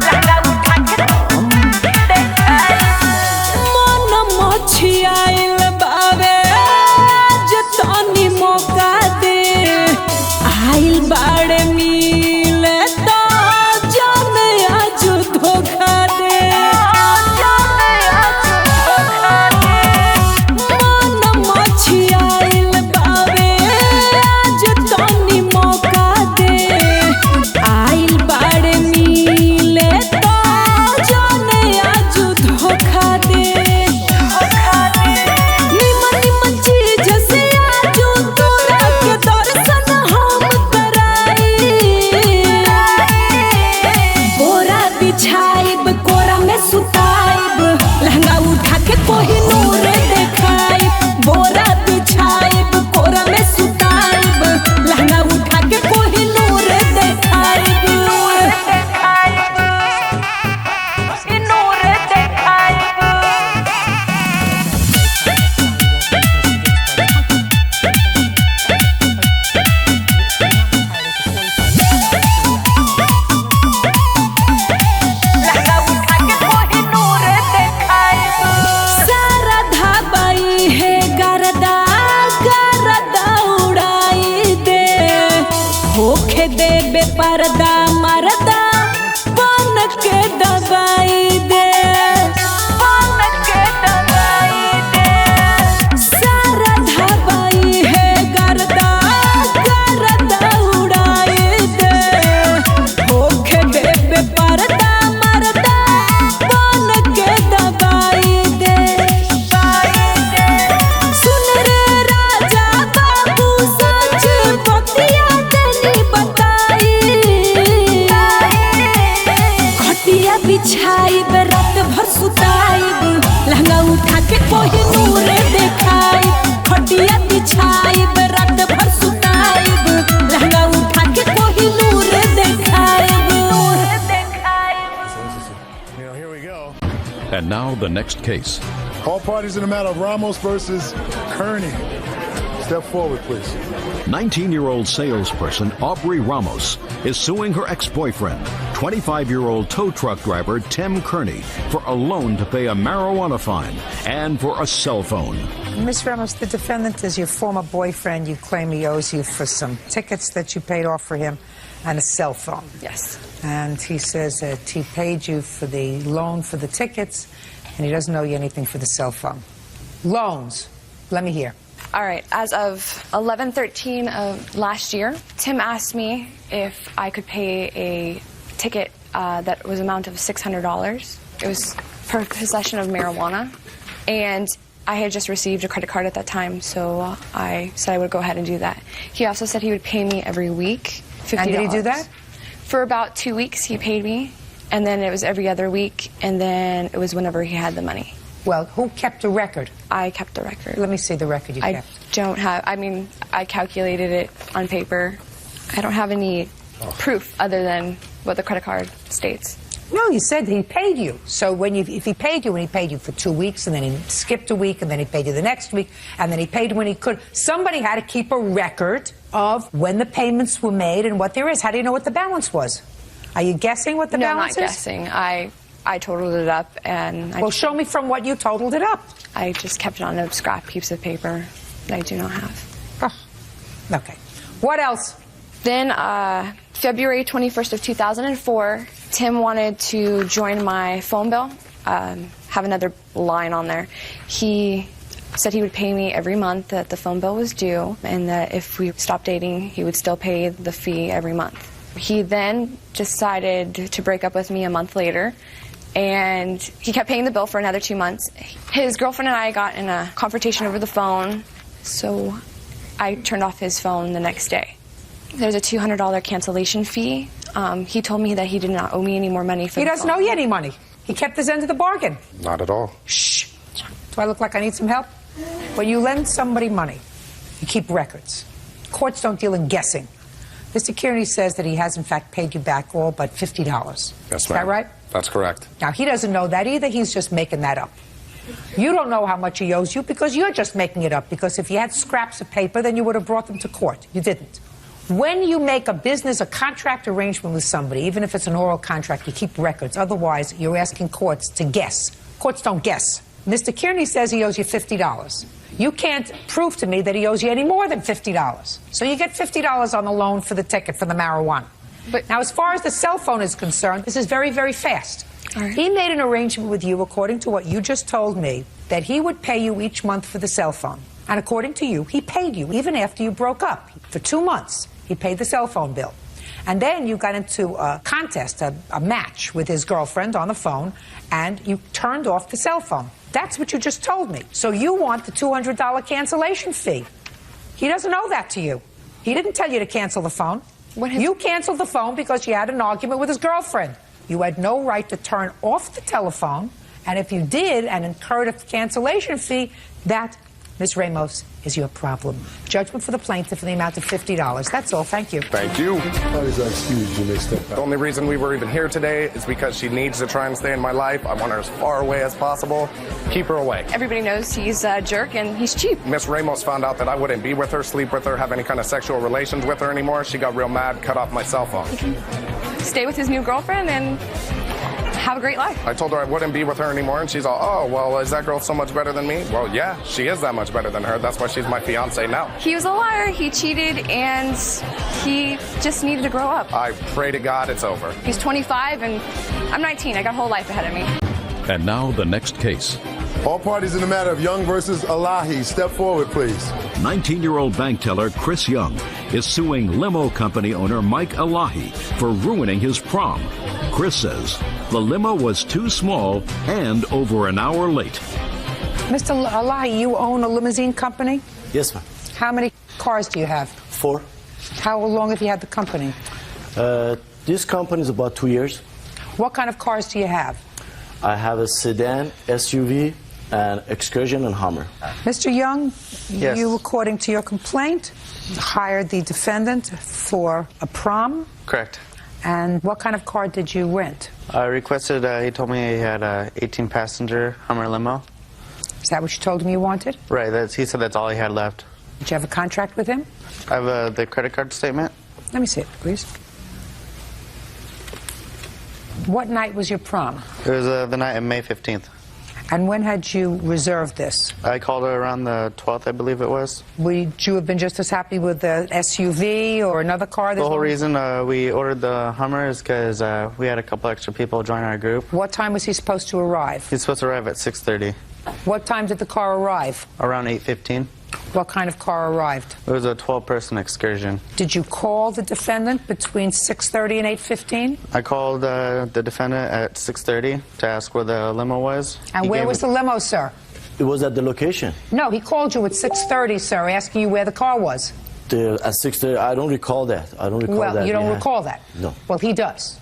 लहंगा उठा के देखाई मन मछियाइल बावे जतनी मौका दे आइल बाड़े मिले तो जाने आज धोखा दे मन मछियाइल बावे जतनी मौका दे आइल बाड़े मिले तो जाने आज धोखा दे निमन निमन चीज से आजू तोरा के दर्शन हम कराई बोरा बिछाइब कोरा में सुताइब लहंगा उठा के कोही नूर देखाई बोरा बिछाइब कोरा में सुताइब लहंगा उठा के कोही नूर देखाइब नूर देखाइब सारा धाबाई है गरदा गरदा उड़ाई दे होखे दे बेपर्दा मरदा बन के दबाई दे बन के दबाई दे सारा धाबाई है गरदा गरदा उड़ाई दे होखे दे बेपर्दा मरदा बन के दबाई दे सुन रे राजा बाबू सच बतिया तेनी बताई खटिया बिछाई रात भर सुताई लहंगा उठा के कोही नूर देखाई खटिया बिछाई रात भर सुताई लहंगा उठा के कोही नूर देखाई And now the next case. All parties in the matter of Ramos versus Kearney. Step forward, please. 19-year-old salesperson Aubrey Ramos is suing her ex-boyfriend, 25-year-old tow truck driver Tim Kearney, for a loan to pay a marijuana fine and for a cell phone. Ms. Ramos, the defendant is your former boyfriend. You claim he owes you for some tickets that you paid off for him. and a cell phone. Yes. And he says that he paid you for the loan for the tickets, and he doesn't owe you anything for the cell phone. Loans. Let me hear. All right, as of 11/13 of last year, Tim asked me if I could pay a ticket that was amount of $600. It was for possession of marijuana, and I had just received a credit card at that time, so I said I would go ahead and do that. He also said he would pay me every week, $50. And did he do that? For about 2 weeks, he paid me, and then it was every other week, and then it was whenever he had the money. Well, who kept the record? I kept the record. Let me see the record you kept. I don't have, I mean, I calculated it on paper. I don't have any proof other than what the credit card states. No, you said he paid you. So if he paid you, and he paid you for 2 weeks, and then he skipped a week, and then he paid you the next week, and then he paid when he could, somebody had to keep a record of when the payments were made and what there is. How do you know what the balance was? Are you guessing what the balance is? No, I'm not guessing. I totaled it up, and well, show me from what you totaled it up. I just kept it on a scrap piece of paper that I do not have. Oh. Okay. What else? Then, February 21st of 2004, Tim wanted to join my phone bill, have another line on there. He said he would pay me every month that the phone bill was due, and that if we stopped dating, he would still pay the fee every month. He then decided to break up with me a month later, and he kept paying the bill for another 2 months. His girlfriend and I got in a confrontation over the phone, so I turned off his phone the next day. There's a $200 cancellation fee. He told me that he did not owe me any more money for He the doesn't phone. owe you any money. He kept his end of the bargain. Not at all. Shh. Do I look like I need some help? When you lend somebody money, you keep records. Courts don't deal in guessing. Mr. Kearney says that he has, in fact, paid you back all but $50. Yes, ma'am. Is that right? That's correct. Now, he doesn't know that either. He's just making that up. You don't know how much he owes you because you're just making it up. Because if you had scraps of paper, then you would have brought them to court. You didn't. When you make a business, a contract arrangement with somebody, even if it's an oral contract, you keep records. Otherwise, you're asking courts to guess. Courts don't guess. Mr. Kearney says he owes you $50. You can't prove to me that he owes you any more than $50. So you get $50 on the loan for the ticket for the marijuana. But now, as far as the cell phone is concerned, this is very, very fast. He made an arrangement with you, according to what you just told me, that he would pay you each month for the cell phone. And according to you, he paid you even after you broke up. For 2 months, he paid the cell phone bill. And then you got into a contest, a match with his girlfriend on the phone, and you turned off the cell phone. That's what you just told me. So you want the $200 cancellation fee. He doesn't owe that to you. He didn't tell you to cancel the phone. You canceled the phone because you had an argument with his girlfriend. You had no right to turn off the telephone, and if you did and incurred a cancellation fee, that, Ms. Ramos, is your problem. Judgment for the plaintiff in the amount of $50. That's all. Thank you. Thank you. How does that excuse you, Mr. The only reason we were even here today is because she needs to try and stay in my life. I want her as far away as possible. Keep her away. Everybody knows he's a jerk and he's cheap. Miss Ramos found out that I wouldn't be with her, sleep with her, have any kind of sexual relations with her anymore. She got real mad, cut off my cell phone. He can stay with his new girlfriend and have a great life. I told her I wouldn't be with her anymore, and she's all, oh, well, is that girl so much better than me? Well, yeah, she is that much better than her. That's why she's my fiance now. He was a liar, he cheated, and he just needed to grow up. I pray to God it's over. He's 25, and I'm 19. I got a whole life ahead of me. And now the next case. All parties in the matter of Young versus Elahi, step forward, please. 19-year-old bank teller Chris Young is suing limo company owner Mike Elahi for ruining his prom. Chris says the limo was too small and over an hour late. Mr. Elahi, you own a limousine company? Yes, ma'am. How many cars do you have? 4. How long have you had the company? This company is about 2 years. What kind of cars do you have? I have a sedan, SUV, and Excursion and Hummer. Mr. Young, Yes. you, according to your complaint, hired the defendant for a prom. Correct. And what kind of car did you rent? I requested, he told me he had a 18-passenger Hummer limo. Is that what you told him you wanted? Right, he said that's all he had left. Did you have a contract with him? I have the credit card statement. Let me see it, please. What night was your prom? It was the night of May 15th. And when had you reserved this? I called her around the 12th, I believe it was. Would you have been just as happy with the SUV or another car? The whole reason we ordered the Hummer is because we had a couple extra people join our group. What time was he supposed to arrive? He's supposed to arrive at 6:30. What time did the car arrive? Around 8:15. What kind of car arrived? It was a 12-person excursion. Did you call the defendant between 6:30 and 8:15? I called the defendant at 6:30 to ask where the limo was. And where was the limo, sir? It was at the location. No, he called you at 6:30, sir, asking you where the car was. At 6:30, I don't recall that. I don't recall that. Well, you don't recall that? No. Well, he does.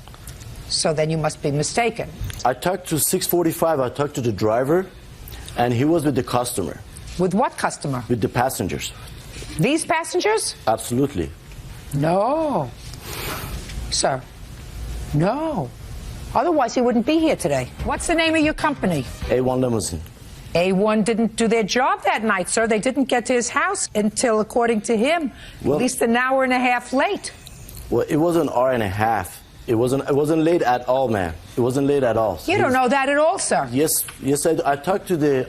So then you must be mistaken. I talked to 6:45, I talked to the driver, and he was with the customer. With what customer? With the passengers. These passengers? Absolutely. No. Sir. No. Otherwise, he wouldn't be here today. What's the name of your company? A1 Limousine. A1 didn't do their job that night, sir. They didn't get to his house until, according to him, at least an hour and a half late. Well, it was an hour and a half. It wasn't late at all, ma'am. It wasn't late at all. You don't know that at all, sir. Yes, I talked to the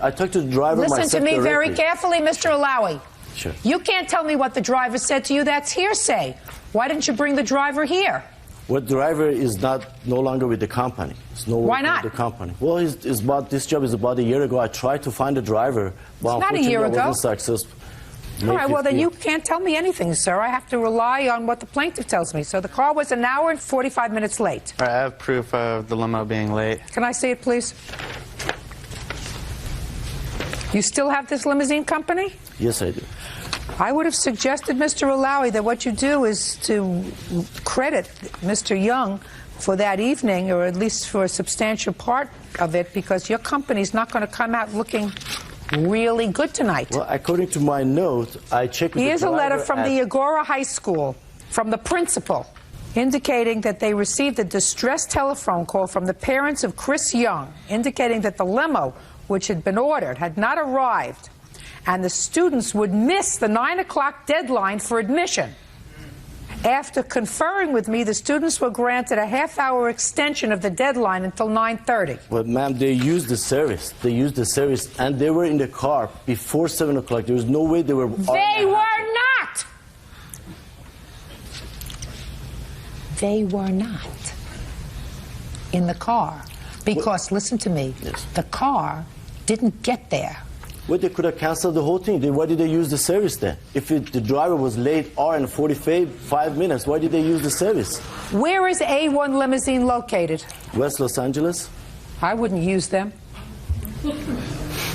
driver myself. Listen to me very directly. carefully, Mr. Alawi. Sure. You can't tell me what the driver said to you. That's hearsay. Why didn't you bring the driver here? Well, driver is no longer with the company. It's no Why longer not? with the company. Well, this job is about a year ago. I tried to find a driver, but It's not a year unfortunately I ago. wasn't successful. All right, well, then you can't tell me anything, sir. I have to rely on what the plaintiff tells me. So the car was an hour and 45 minutes late. All right, I have proof of the limo being late. Can I see it, please? You still have this limousine company? Yes, I do. I would have suggested, Mr. Alawi, that what you do is to credit Mr. Young for that evening, or at least for a substantial part of it, because your company's not going to come out looking really good tonight. Well, according to my note, I checked with Here's the a driver letter from the Agora High School, from the principal, indicating that they received a distress telephone call from the parents of Chris Young, indicating that the limo, which had been ordered, had not arrived, and the students would miss the 9 o'clock deadline for admission. After conferring with me, the students were granted a half-hour extension of the deadline until 9:30. Well, ma'am, they used the service. They used the service, and they were in the car before 7 o'clock. There was no way they were... They were not! They were not in the car. Because, listen to me, the car didn't get there. Well, they could have canceled the whole thing. Why did they use the service then? If the driver was late hour and 45 minutes, why did they use the service? Where is A1 Limousine located? West Los Angeles. I wouldn't use them.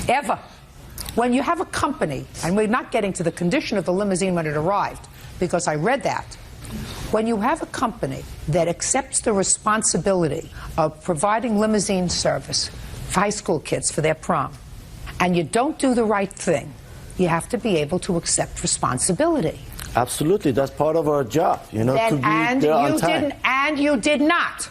Ever. When you have a company, and we're not getting to the condition of the limousine when it arrived, because I read that. When you have a company that accepts the responsibility of providing limousine service for high school kids for their prom, and you don't do the right thing, you have to be able to accept responsibility. Absolutely, that's part of our job, you know, to be And there on time. you did not.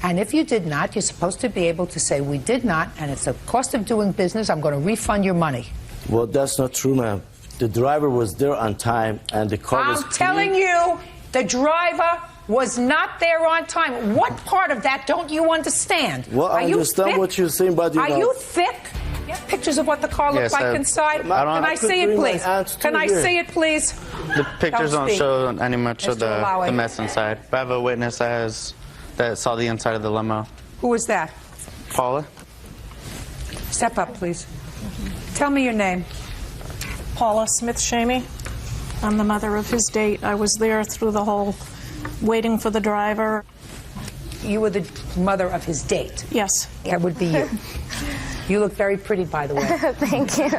And if you did not, you're supposed to be able to say, we did not, and it's a cost of doing business, I'm going to refund your money. Well, that's not true, ma'am. The driver was there on time, and the car was I'm telling you, the driver was not there on time. What part of that don't you understand? Well, I understand what you're saying, but Are you thick? You have pictures of what the car looks like inside? Can I see it, please? Can I see it, please? The pictures don't show any much of Mr. the Alawi. mess inside. But I have a witness that saw the inside of the limo. Who is that? Paula. Step up, please. Tell me your name. Paula Smith-Shamey. I'm the mother of his date. I was there through the whole waiting for the driver. You were the mother of his date? Yes. That would be you. You look very pretty, by the way. Thank you.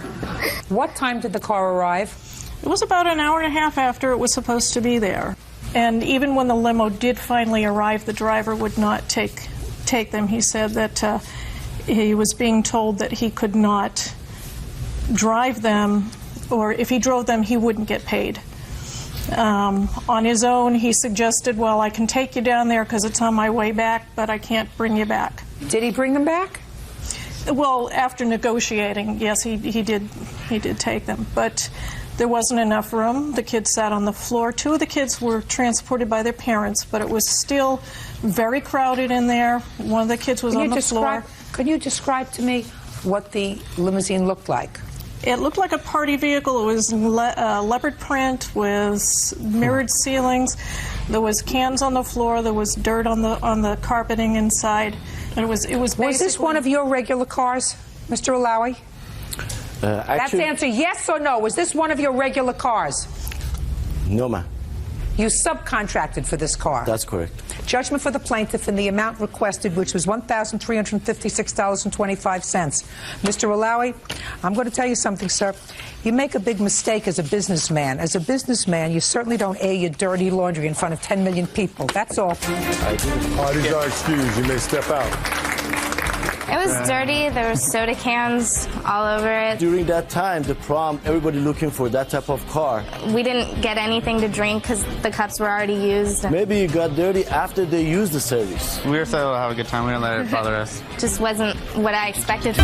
What time did the car arrive? It was about an hour and a half after it was supposed to be there. And even when the limo did finally arrive, the driver would not take them. He said that he was being told that he could not drive them, or if he drove them, he wouldn't get paid. On his own, he suggested, well, I can take you down there because it's on my way back, but I can't bring you back. Did he bring them back? Well, after negotiating, yes, he did take them, but there wasn't enough room. The kids sat on the floor. 2 of the kids were transported by their parents, but it was still very crowded in there. One of the kids was on the floor. Could you describe to me what the limousine looked like? It looked like a party vehicle. It was leopard print with mirrored ceilings. There was cans on the floor. There was dirt on the carpeting inside. And it was basically... Was this one of your regular cars, Mr. Alawi? That's the answer, yes or no. Was this one of your regular cars? No, ma'am. You subcontracted for this car. That's correct. Judgment for the plaintiff in the amount requested, which was $1,356.25. Mr. Alawi, I'm going to tell you something, sir. You make a big mistake as a businessman. As a businessman, you certainly don't air your dirty laundry in front of 10 million people. That's all. Parties are excused. You may step out. It was dirty. There were soda cans all over it. During that time, the prom, everybody looking for that type of car. We didn't get anything to drink because the cups were already used. Maybe you got dirty after they used the service. We were so have a good time. We didn't let it bother us. Just wasn't what I expected.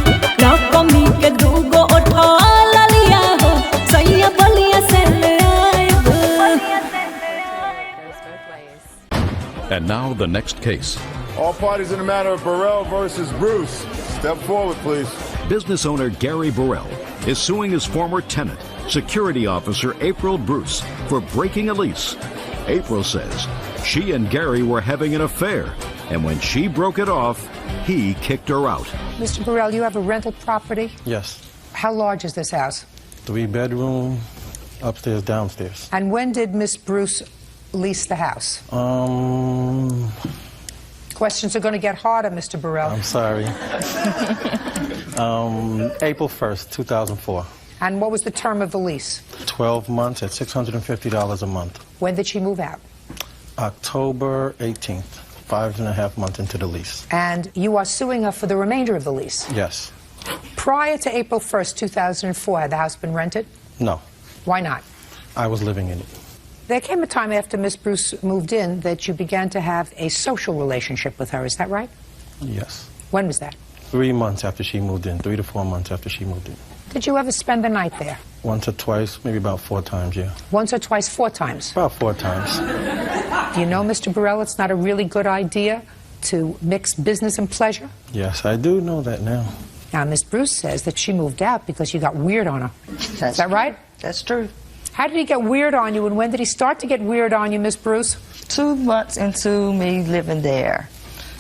And now the next case. All parties in the matter of Burrell versus Bruce. Step forward, please. Business owner Gary Burrell is suing his former tenant, security officer April Bruce, for breaking a lease. April says she and Gary were having an affair, and when she broke it off, he kicked her out. Mr. Burrell, you have a rental property? Yes. How large is this house? 3-bedroom, upstairs, downstairs. And when did Miss Bruce lease the house? Questions are going to get harder, Mr. Burrell. I'm sorry. April 1st, 2004. And what was the term of the lease? 12 months at $650 a month. When did she move out? October 18th, 5.5 months into the lease. And you are suing her for the remainder of the lease? Yes. Prior to April 1st, 2004, had the house been rented? No. Why not? I was living in it. There came a time after Miss Bruce moved in that you began to have a social relationship with her. Is that right? Yes. When was that? 3 months after she moved in, 3 to 4 months after she moved in. Did you ever spend the night there? Once or twice, maybe about 4 times, yeah. Once or twice, 4 times? About 4 times. Do you know, Mr. Burrell, it's not a really good idea to mix business and pleasure? Yes, I do know that now. Now, Miss Bruce says that she moved out because you got weird on her. Is that right? That's true. How did he get weird on you, and when did he start to get weird on you, Miss Bruce? 2 months into me living there.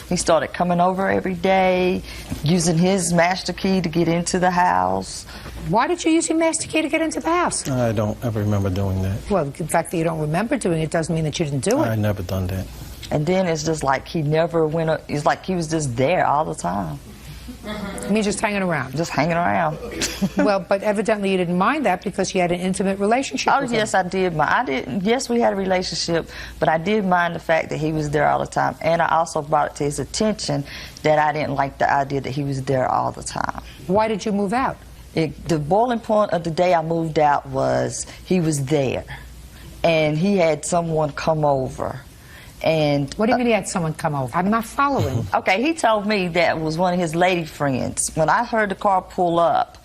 He started coming over every day, using his master key to get into the house. Why did you use your master key to get into the house? I don't ever remember doing that. Well, the fact that you don't remember doing it doesn't mean that you didn't do it. I never done that. And then it's just like he never went up. It's like he was just there all the time. You mean just hanging around? Just hanging around. Well, but evidently you didn't mind that because you had an intimate relationship with him. Yes, I did. Yes, we had a relationship, but I did mind the fact that he was there all the time. And I also brought it to his attention that I didn't like the idea that he was there all the time. Why did you move out? The boiling point of the day I moved out was he was there, and he had someone come over. And what do you mean he had someone come over? I'm not following. Okay, he told me that was one of his lady friends. When I heard the car pull up,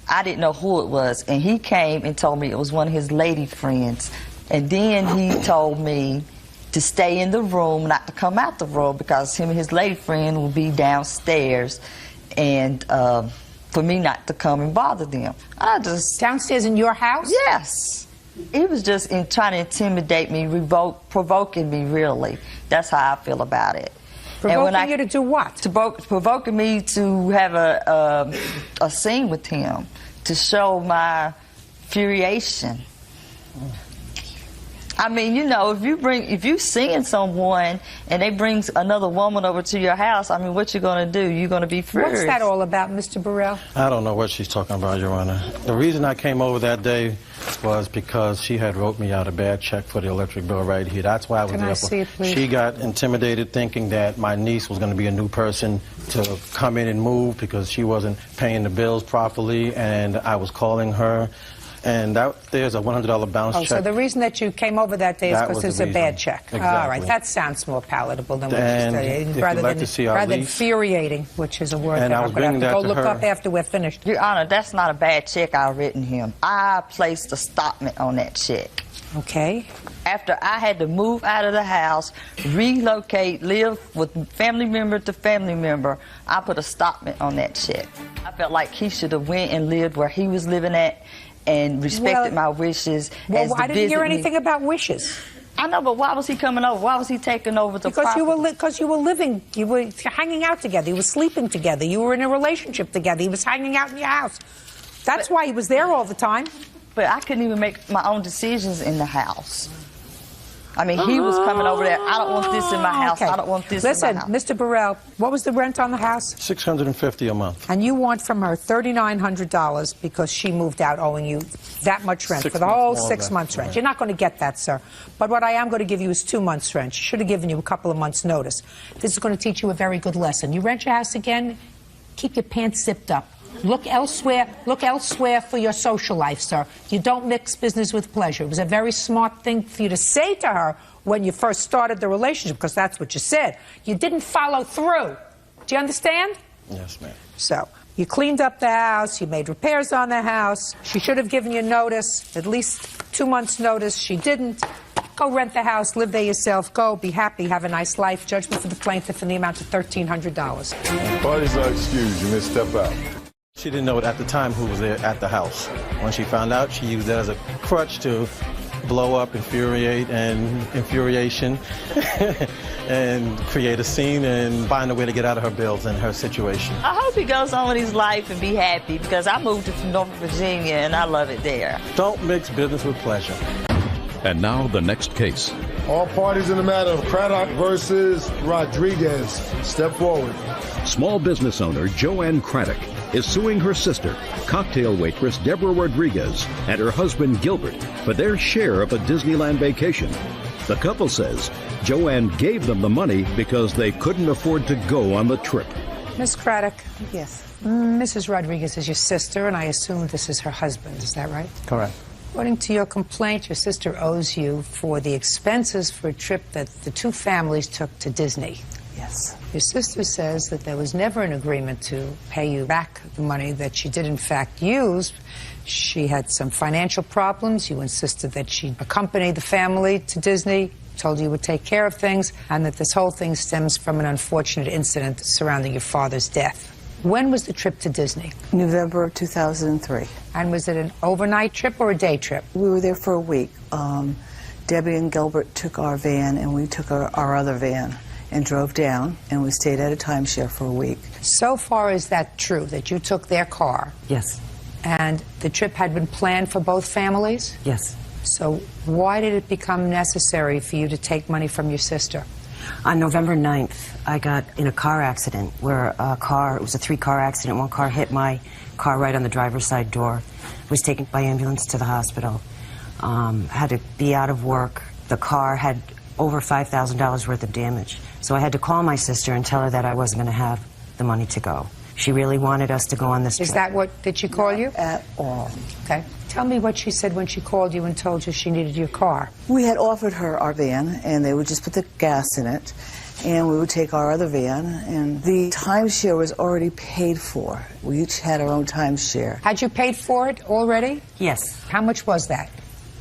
I didn't know who it was, and he came and told me it was one of his lady friends. And then he told me to stay in the room, not to come out the room, because him and his lady friend will be downstairs, and for me not to come and bother them. I just... Downstairs in your house? Yes. He was just trying to intimidate me, provoking me, really. That's how I feel about it. Provoking you to do what? Provoking me to have a scene with him, to show my furiation. I mean, you know, if you seeing someone and they bring another woman over to your house, I mean, what you gonna do? You're gonna be furious. What's that all about, Mr. Burrell? I don't know what she's talking about, Your Honor. The reason I came over that day was because she had wrote me out a bad check for the electric bill right here. That's why I was there. Can I see it, please? She got intimidated thinking that my niece was going to be a new person to come in and move because she wasn't paying the bills properly, and I was calling her. And there's a $100 bounce check. So the reason that you came over that day is because it's a bad check. Exactly. All right, that sounds more palatable than what you said. Rather than infuriating, which is a word and that I'm going to go look up after we're finished. Your Honor, that's not a bad check I've written him. I placed a stopment on that check. Okay. after I had to move out of the house, relocate, live with family member to family member, I put a stop on that check. I felt like he should have went and lived where he was living at and respected my wishes. Well, I didn't hear anything about wishes. I know, but why was he coming over? Why was he taking over the property? Because you were living, you were hanging out together, you were sleeping together, you were in a relationship together, he was hanging out in your house. That's why he was there all the time. But I couldn't even make my own decisions in the house. I mean, he was coming over there. I don't want this in my house. Okay. I don't want this Listen, in my house. Mr. Burrell, what was the rent on the house? $650 a month. And you want from her $3,900 because she moved out owing you that much rent for the whole 6 months rent. You're not going to get that, sir. But what I am going to give you is 2 months rent. She should have given you a couple of months' notice. This is going to teach you a very good lesson. You rent your house again, keep your pants zipped up. Look elsewhere for your social life, sir. You don't mix business with pleasure. It was a very smart thing for you to say to her when you first started the relationship, because that's what you said. You didn't follow through. Do you understand? Yes, ma'am. So, you cleaned up the house, you made repairs on the house. She should have given you notice, at least 2 months' notice. She didn't. Go rent the house, live there yourself, go, be happy, have a nice life. Judgment for the plaintiff in the amount of $1,300. Parties are excused. You may step out. She didn't know at the time who was there at the house. When she found out, she used that as a crutch to blow up, infuriation, and create a scene and find a way to get out of her bills and her situation. I hope he goes on with his life and be happy, because I moved to North Virginia and I love it there. Don't mix business with pleasure. And now the next case. All parties in the matter of Craddock versus Rodriguez, step forward. Small business owner Joanne Craddock is suing her sister, cocktail waitress Deborah Rodriguez, and her husband Gilbert for their share of a Disneyland vacation. The couple says Joanne gave them the money because they couldn't afford to go on the trip. Miss Craddock. Yes. Mrs. Rodriguez is your sister, and I assume this is her husband. Is that right? Correct. According to your complaint, your sister owes you for the expenses for a trip that the two families took to Disney. Yes. Your sister says that there was never an agreement to pay you back the money that she did in fact use. She had some financial problems. You insisted that she accompany the family to Disney, told you would take care of things, and that this whole thing stems from an unfortunate incident surrounding your father's death. When was the trip to Disney? November of 2003. And was it an overnight trip or a day trip? We were there for a week. Debbie and Gilbert took our van, and we took our other van and drove down, and we stayed at a timeshare for a week. So far, is that true, that you took their car? Yes. And the trip had been planned for both families? Yes. So why did it become necessary for you to take money from your sister? On November 9th, I got in a car accident where it was a 3-car accident. One car hit my car right on the driver's side door. Was taken by ambulance to the hospital. Had to be out of work. The car had over $5,000 worth of damage. So I had to call my sister and tell her that I wasn't going to have the money to go. She really wanted us to go on this trip. Is that what, did she call you? At all. Okay. Tell me what she said when she called you and told you she needed your car. We had offered her our van, and they would just put the gas in it, and we would take our other van, and the timeshare was already paid for. We each had our own timeshare. Had you paid for it already? Yes. How much was that?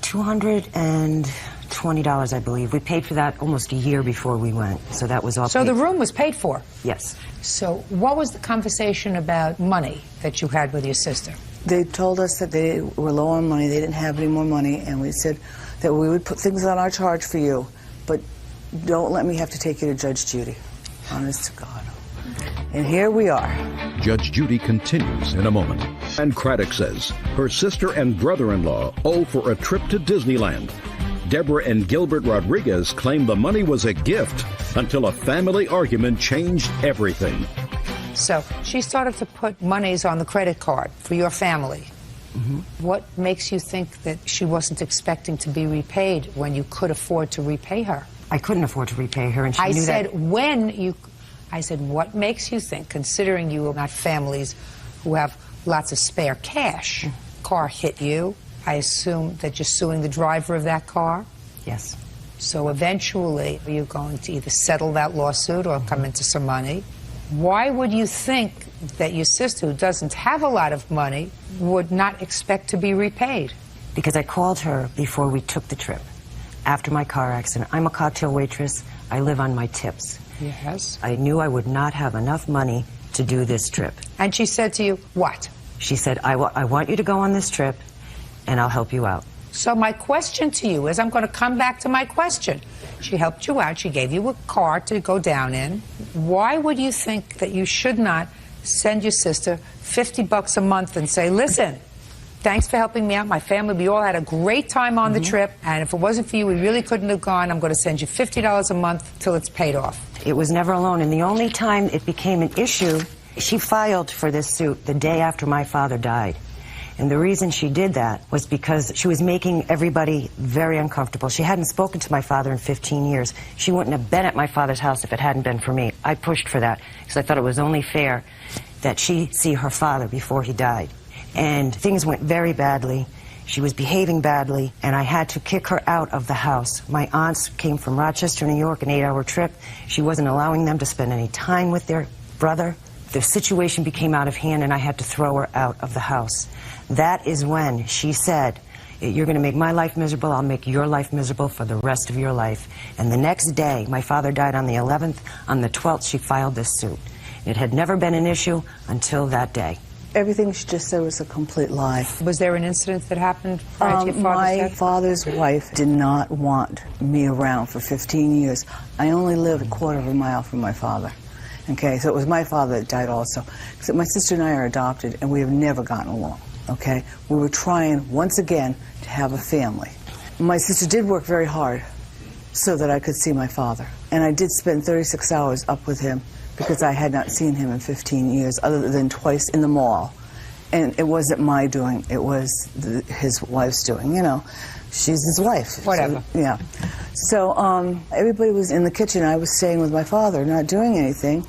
$220, I believe. We paid for that almost a year before we went, so that was all So paid the for. room was paid for? Yes. So what was the conversation about money that you had with your sister? They told us that they were low on money, they didn't have any more money, and we said that we would put things on our charge for you, but don't let me have to take you to Judge Judy. Honest to God. And here we are. Judge Judy continues in a moment. And Craddock says her sister and brother-in-law owe for a trip to Disneyland. Deborah and Gilbert Rodriguez claim the money was a gift until a family argument changed everything. So she started to put monies on the credit card for your family. Mm-hmm. What makes you think that she wasn't expecting to be repaid when you could afford to repay her? I couldn't afford to repay her, and she knew that. I said, what makes you think, considering you are not families who have lots of spare cash, car hit you, I assume that you're suing the driver of that car? Yes. So eventually, are you going to either settle that lawsuit or come into some money? Why would you think that your sister, who doesn't have a lot of money, would not expect to be repaid? Because I called her before we took the trip, after my car accident. I'm a cocktail waitress. I live on my tips. Yes. I knew I would not have enough money to do this trip. And she said to you, what? She said, I want you to go on this trip, and I'll help you out. So my question to you is, I'm going to come back to my question. She helped you out. She gave you a car to go down in. Why would you think that you should not send your sister $50 a month and say, listen, thanks for helping me out, my family, we all had a great time on the trip, and if it wasn't for you, we really couldn't have gone. I'm going to send you $50 a month till it's paid off. It was never alone, and the only time it became an issue, she filed for this suit the day after my father died. And the reason she did that was because she was making everybody very uncomfortable. She hadn't spoken to my father in 15 years. She wouldn't have been at my father's house if it hadn't been for me. I pushed for that because I thought it was only fair that she see her father before he died. And things went very badly. She was behaving badly, and I had to kick her out of the house. My aunts came from Rochester, New York, an 8-hour trip. She wasn't allowing them to spend any time with their brother. The situation became out of hand, and I had to throw her out of the house. That is when she said, you're going to make my life miserable, I'll make your life miserable for the rest of your life. And the next day, my father died on the 11th. On the 12th, she filed this suit. It had never been an issue until that day. Everything she just said was a complete lie. Was there an incident that happened prior to your father's death? My father's wife did not want me around for 15 years. I only lived a quarter of a mile from my father. Okay, so it was my father that died also. So my sister and I are adopted, and we have never gotten along. Okay, we were trying once again to have a family. My sister did work very hard so that I could see my father, and I did spend 36 hours up with him because I had not seen him in 15 years, other than twice in the mall. And it wasn't my doing; it was his wife's doing. You know, she's his wife. Whatever. So, yeah. So everybody was in the kitchen. I was staying with my father, not doing anything,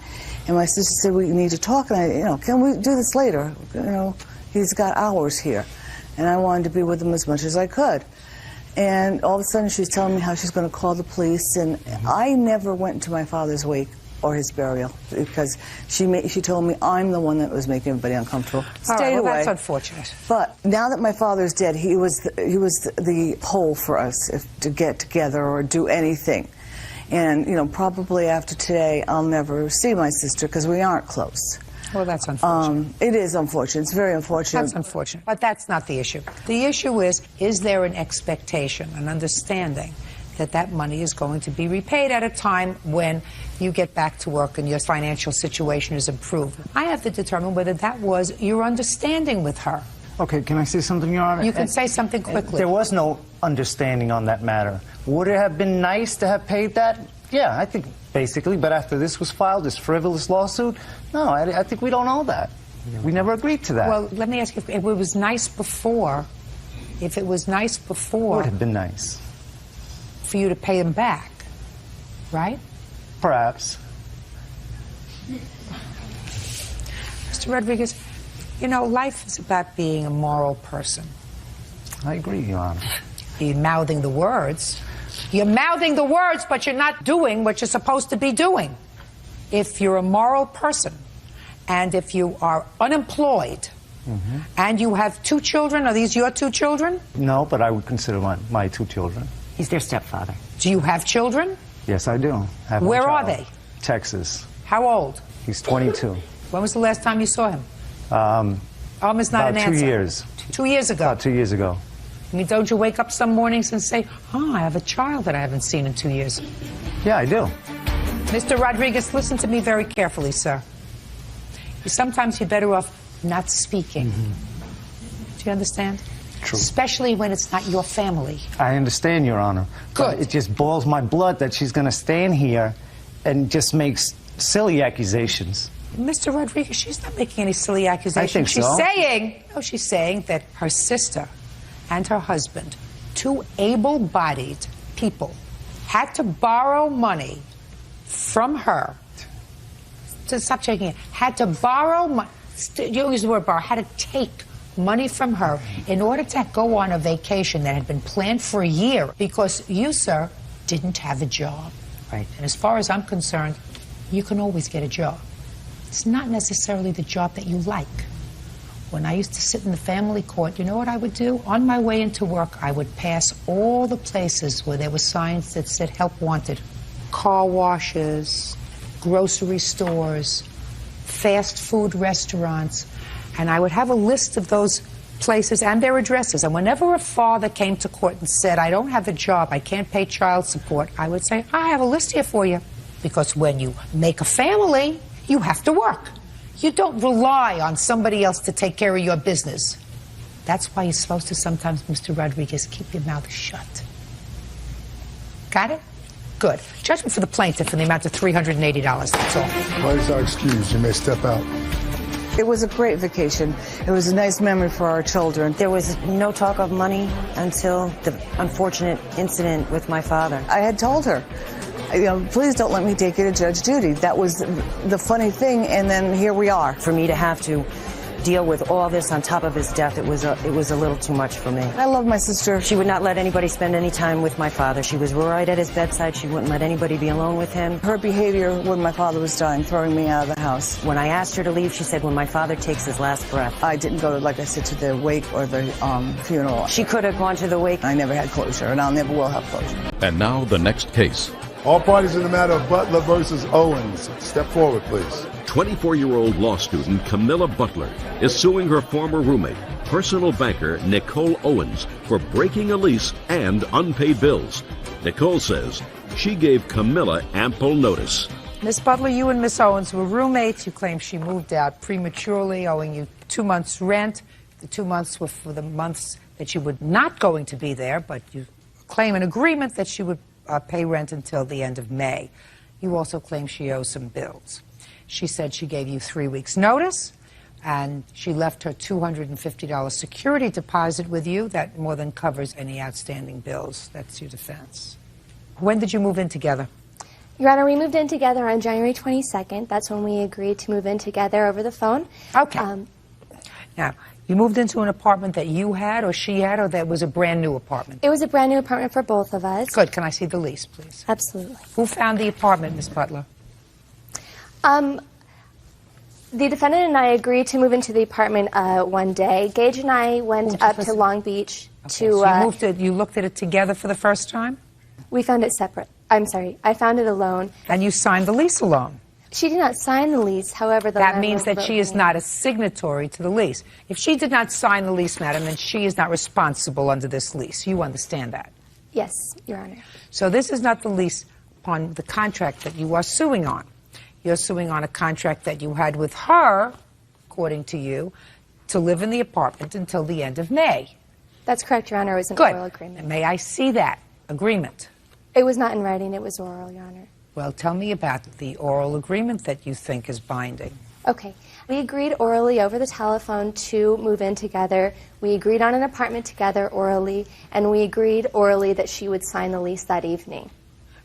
and my sister said, "We need to talk." And I, can we do this later? He's got hours here. And I wanted to be with him as much as I could. And all of a sudden she's telling me how she's going to call the police, and I never went to my father's wake or his burial because she told me I'm the one that was making everybody uncomfortable. Stayed away. That's unfortunate. But now that my father's dead, he was the pole for us to get together or do anything. And probably after today I'll never see my sister because we aren't close. Well, that's unfortunate. It is unfortunate. It's very unfortunate. That's unfortunate. But that's not the issue. The issue is there an expectation, an understanding that that money is going to be repaid at a time when you get back to work and your financial situation is improved? I have to determine whether that was your understanding with her. Okay, can I say something, Your Honor? You can say something quickly. There was no understanding on that matter. Would it have been nice to have paid that? Yeah, I think basically, but after this was filed, this frivolous lawsuit, no, I think we don't owe that. We never agreed to that. Well, let me ask you, if it was nice before, it would have been nice for you to pay them back, right? Perhaps. Mr. Rodriguez, life is about being a moral person. I agree, Your Honor. You're mouthing the words. You're mouthing the words, but you're not doing what you're supposed to be doing. If you're a moral person, and if you are unemployed, and you have 2 children, are these your 2 children? No, but I would consider my 2 children. He's their stepfather. Do you have children? Yes, I do. Where are they? Texas. How old? He's 22. When was the last time you saw him? It's not an answer. About 2 years. 2 years ago? About 2 years ago. I mean, don't you wake up some mornings and say, I have a child that I haven't seen in 2 years? Yeah, I do. Mr. Rodriguez, listen to me very carefully, sir. Sometimes you're better off not speaking. Do you understand? True. Especially when it's not your family. I understand, Your Honor. Good. But it just boils my blood that she's going to stand here and just makes silly accusations. Mr. Rodriguez, she's not making any silly accusations. I think so. She's saying that her sister and her husband, 2 able-bodied people, had to borrow money from her. Stop shaking it. Had to borrow money. You don't use the word borrow. Had to take money from her in order to go on a vacation that had been planned for a year because you, sir, didn't have a job. Right. And as far as I'm concerned, you can always get a job. It's not necessarily the job that you like when I used to sit in the family court, you know what I would do? On my way into work, I would pass all the places where there were signs that said help wanted. Car washes, grocery stores, fast food restaurants, and I would have a list of those places and their addresses. And whenever a father came to court and said, I don't have a job, I can't pay child support, I would say, I have a list here for you. Because when you make a family, you have to work. You don't rely on somebody else to take care of your business. That's why you're supposed to sometimes, Mr. Rodriguez, keep your mouth shut. Got it? Good. Judgment for the plaintiff in the amount of $380, that's all. Parties are excused. You may step out. It was a great vacation. It was a nice memory for our children. There was no talk of money until the unfortunate incident with my father. I had told her, please don't let me take you to Judge Judy. That was the funny thing, and then here we are. For me to have to deal with all this on top of his death, it was a little too much for me. I love my sister. She would not let anybody spend any time with my father. She was right at his bedside. She wouldn't let anybody be alone with him. Her behavior when my father was dying, throwing me out of the house. When I asked her to leave, she said, when my father takes his last breath. I didn't go, like I said, to the wake or the funeral. She could have gone to the wake. I never had closure, and I'll never will have closure. And now the next case. All parties in the matter of Butler versus Owens. Step forward, please. 24-year-old law student Camilla Butler is suing her former roommate, personal banker Nicole Owens, for breaking a lease and unpaid bills. Nicole says she gave Camilla ample notice. Miss Butler, you and Miss Owens were roommates. You claim she moved out prematurely, owing you 2 months' rent. The 2 months were for the months that you were not going to be there, but you claim an agreement that she would pay rent until the end of May. You also claim she owes some bills. She said she gave you 3 weeks' notice, and she left her $250 security deposit with you. That more than covers any outstanding bills. That's your defense. When did you move in together? Your Honor, we moved in together on January 22nd. That's when we agreed to move in together over the phone. Okay. Now, you moved into an apartment that you had or she had, or that was a brand new apartment? It was a brand new apartment for both of us. Good. Can I see the lease, please? Absolutely. Who found the apartment, Miss Butler? The defendant and I agreed to move into the apartment one day. Gage and I went up to Long Beach to... So you looked at it together for the first time? We found it separate. I'm sorry. I found it alone. And you signed the lease alone? She did not sign the lease. However, that means that she is not a signatory to the lease. If she did not sign the lease, madam, then she is not responsible under this lease. You understand that? Yes, Your Honor. So this is not the lease upon the contract that you are suing on. You're suing on a contract that you had with her, according to you, to live in the apartment until the end of May. That's correct, Your Honor. It was an Good. oral agreement. May I see that agreement? It was not in writing. It was oral, Your Honor. Well, tell me about the oral agreement that you think is binding. Okay. We agreed orally over the telephone to move in together. We agreed on an apartment together orally, and we agreed orally that she would sign the lease that evening.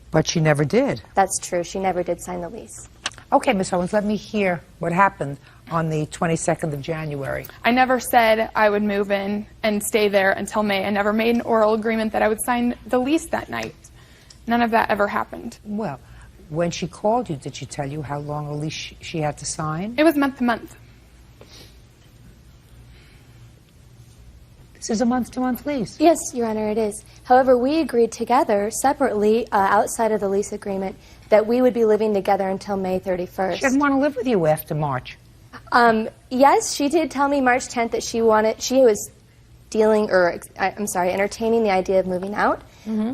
But she never did. That's true. She never did sign the lease. Okay, Ms. Owens, let me hear what happened on the 22nd of January. I never said I would move in and stay there until May. I never made an oral agreement that I would sign the lease that night. None of that ever happened. Well, when she called you, did she tell you how long a lease she had to sign? It was month to month. This is a month-to-month lease. Yes, Your Honor, it is. However, we agreed together, separately, outside of the lease agreement, that we would be living together until May 31st. She didn't want to live with you after March. Yes, she did tell me March 10th that she was entertaining the idea of moving out.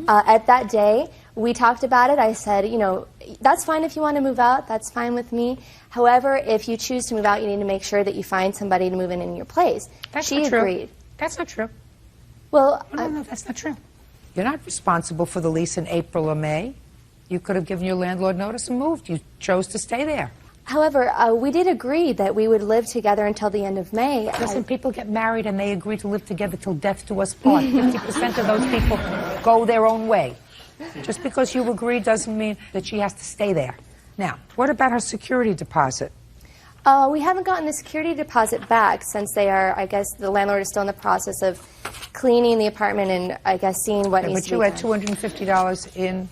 At that day, we talked about it. I said, that's fine if you want to move out. That's fine with me. However, if you choose to move out, you need to make sure that you find somebody to move in your place. She agreed. That's not true. Well, no, that's not true. You're not responsible for the lease in April or May. You could have given your landlord notice and moved. You chose to stay there. However, we did agree that we would live together until the end of May. Listen, people get married and they agree to live together till death do us part. 50% of those people go their own way. Just because you agree doesn't mean that she has to stay there. Now, what about her security deposit? We haven't gotten the security deposit back since the landlord is still in the process of cleaning the apartment and, seeing what needs to be done. But you had $250 in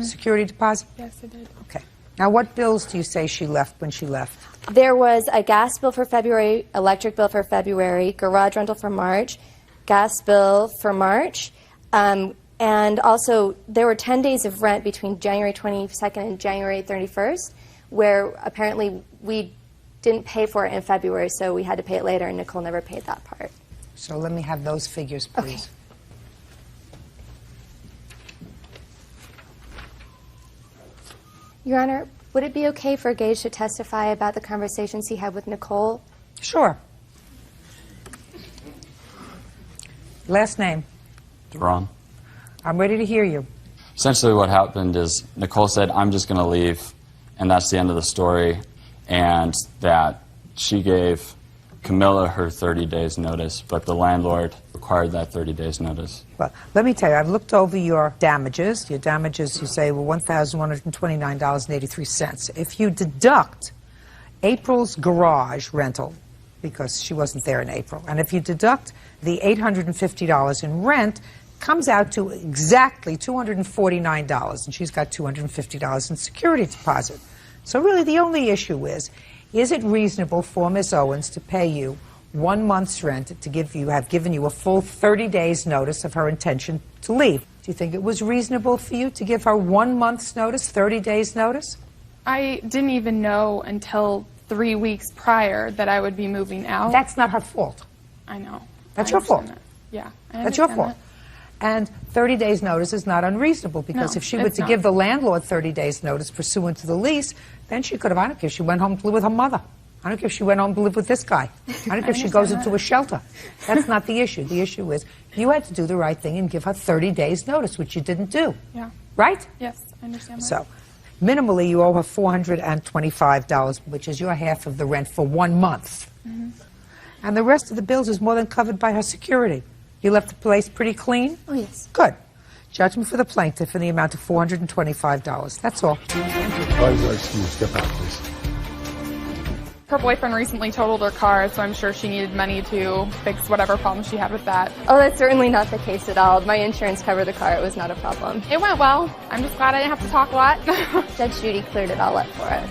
security deposit? Yes, I did. Okay. Now, what bills do you say she left when she left? There was a gas bill for February, electric bill for February, garage rental for March, gas bill for March, and also there were 10 days of rent between January 22nd and January 31st, where apparently we didn't pay for it in February, so we had to pay it later, and Nicole never paid that part. So let me have those figures, please. Okay. Your Honor, would it be okay for Gage to testify about the conversations he had with Nicole? Sure. Last name? Ron. I'm ready to hear you. Essentially what happened is Nicole said, I'm just going to leave, and that's the end of the story, and that she gave Camilla her 30 days notice, but the landlord required that 30 days notice. Well, let me tell you, I've looked over your damages. Your damages, you say, were $1,129.83. If you deduct April's garage rental, because she wasn't there in April, and if you deduct the $850 in rent, comes out to exactly $249, and she's got $250 in security deposit. So really the only issue is it reasonable for Ms. Owens to pay you 1 month's rent to have given you a full 30 days notice of her intention to leave? Do you think it was reasonable for you to give her 1 month's notice, 30 days notice? I didn't even know until 3 weeks prior that I would be moving out. That's not her fault. I know. That's your fault. That. Yeah, that's your fault. And 30 days notice is not unreasonable, because if she were to give the landlord 30 days notice pursuant to the lease, then she could have, I don't care if she went home to live with her mother. I don't care if she went home to live with this guy. I don't care if she goes into a shelter. That's not the issue. The issue is you had to do the right thing and give her 30 days notice, which you didn't do. Yeah. Right? Yes, I understand that. So, minimally, you owe her $425, which is your half of the rent for 1 month. Mm-hmm. And the rest of the bills is more than covered by her security. You left the place pretty clean? Oh, yes. Good. Judgment for the plaintiff in the amount of $425. That's all. Excuse, step out, please. Her boyfriend recently totaled her car, so I'm sure she needed money to fix whatever problem she had with that. Oh, that's certainly not the case at all. My insurance covered the car. It was not a problem. It went well. I'm just glad I didn't have to talk a lot. Judge Judy cleared it all up for us.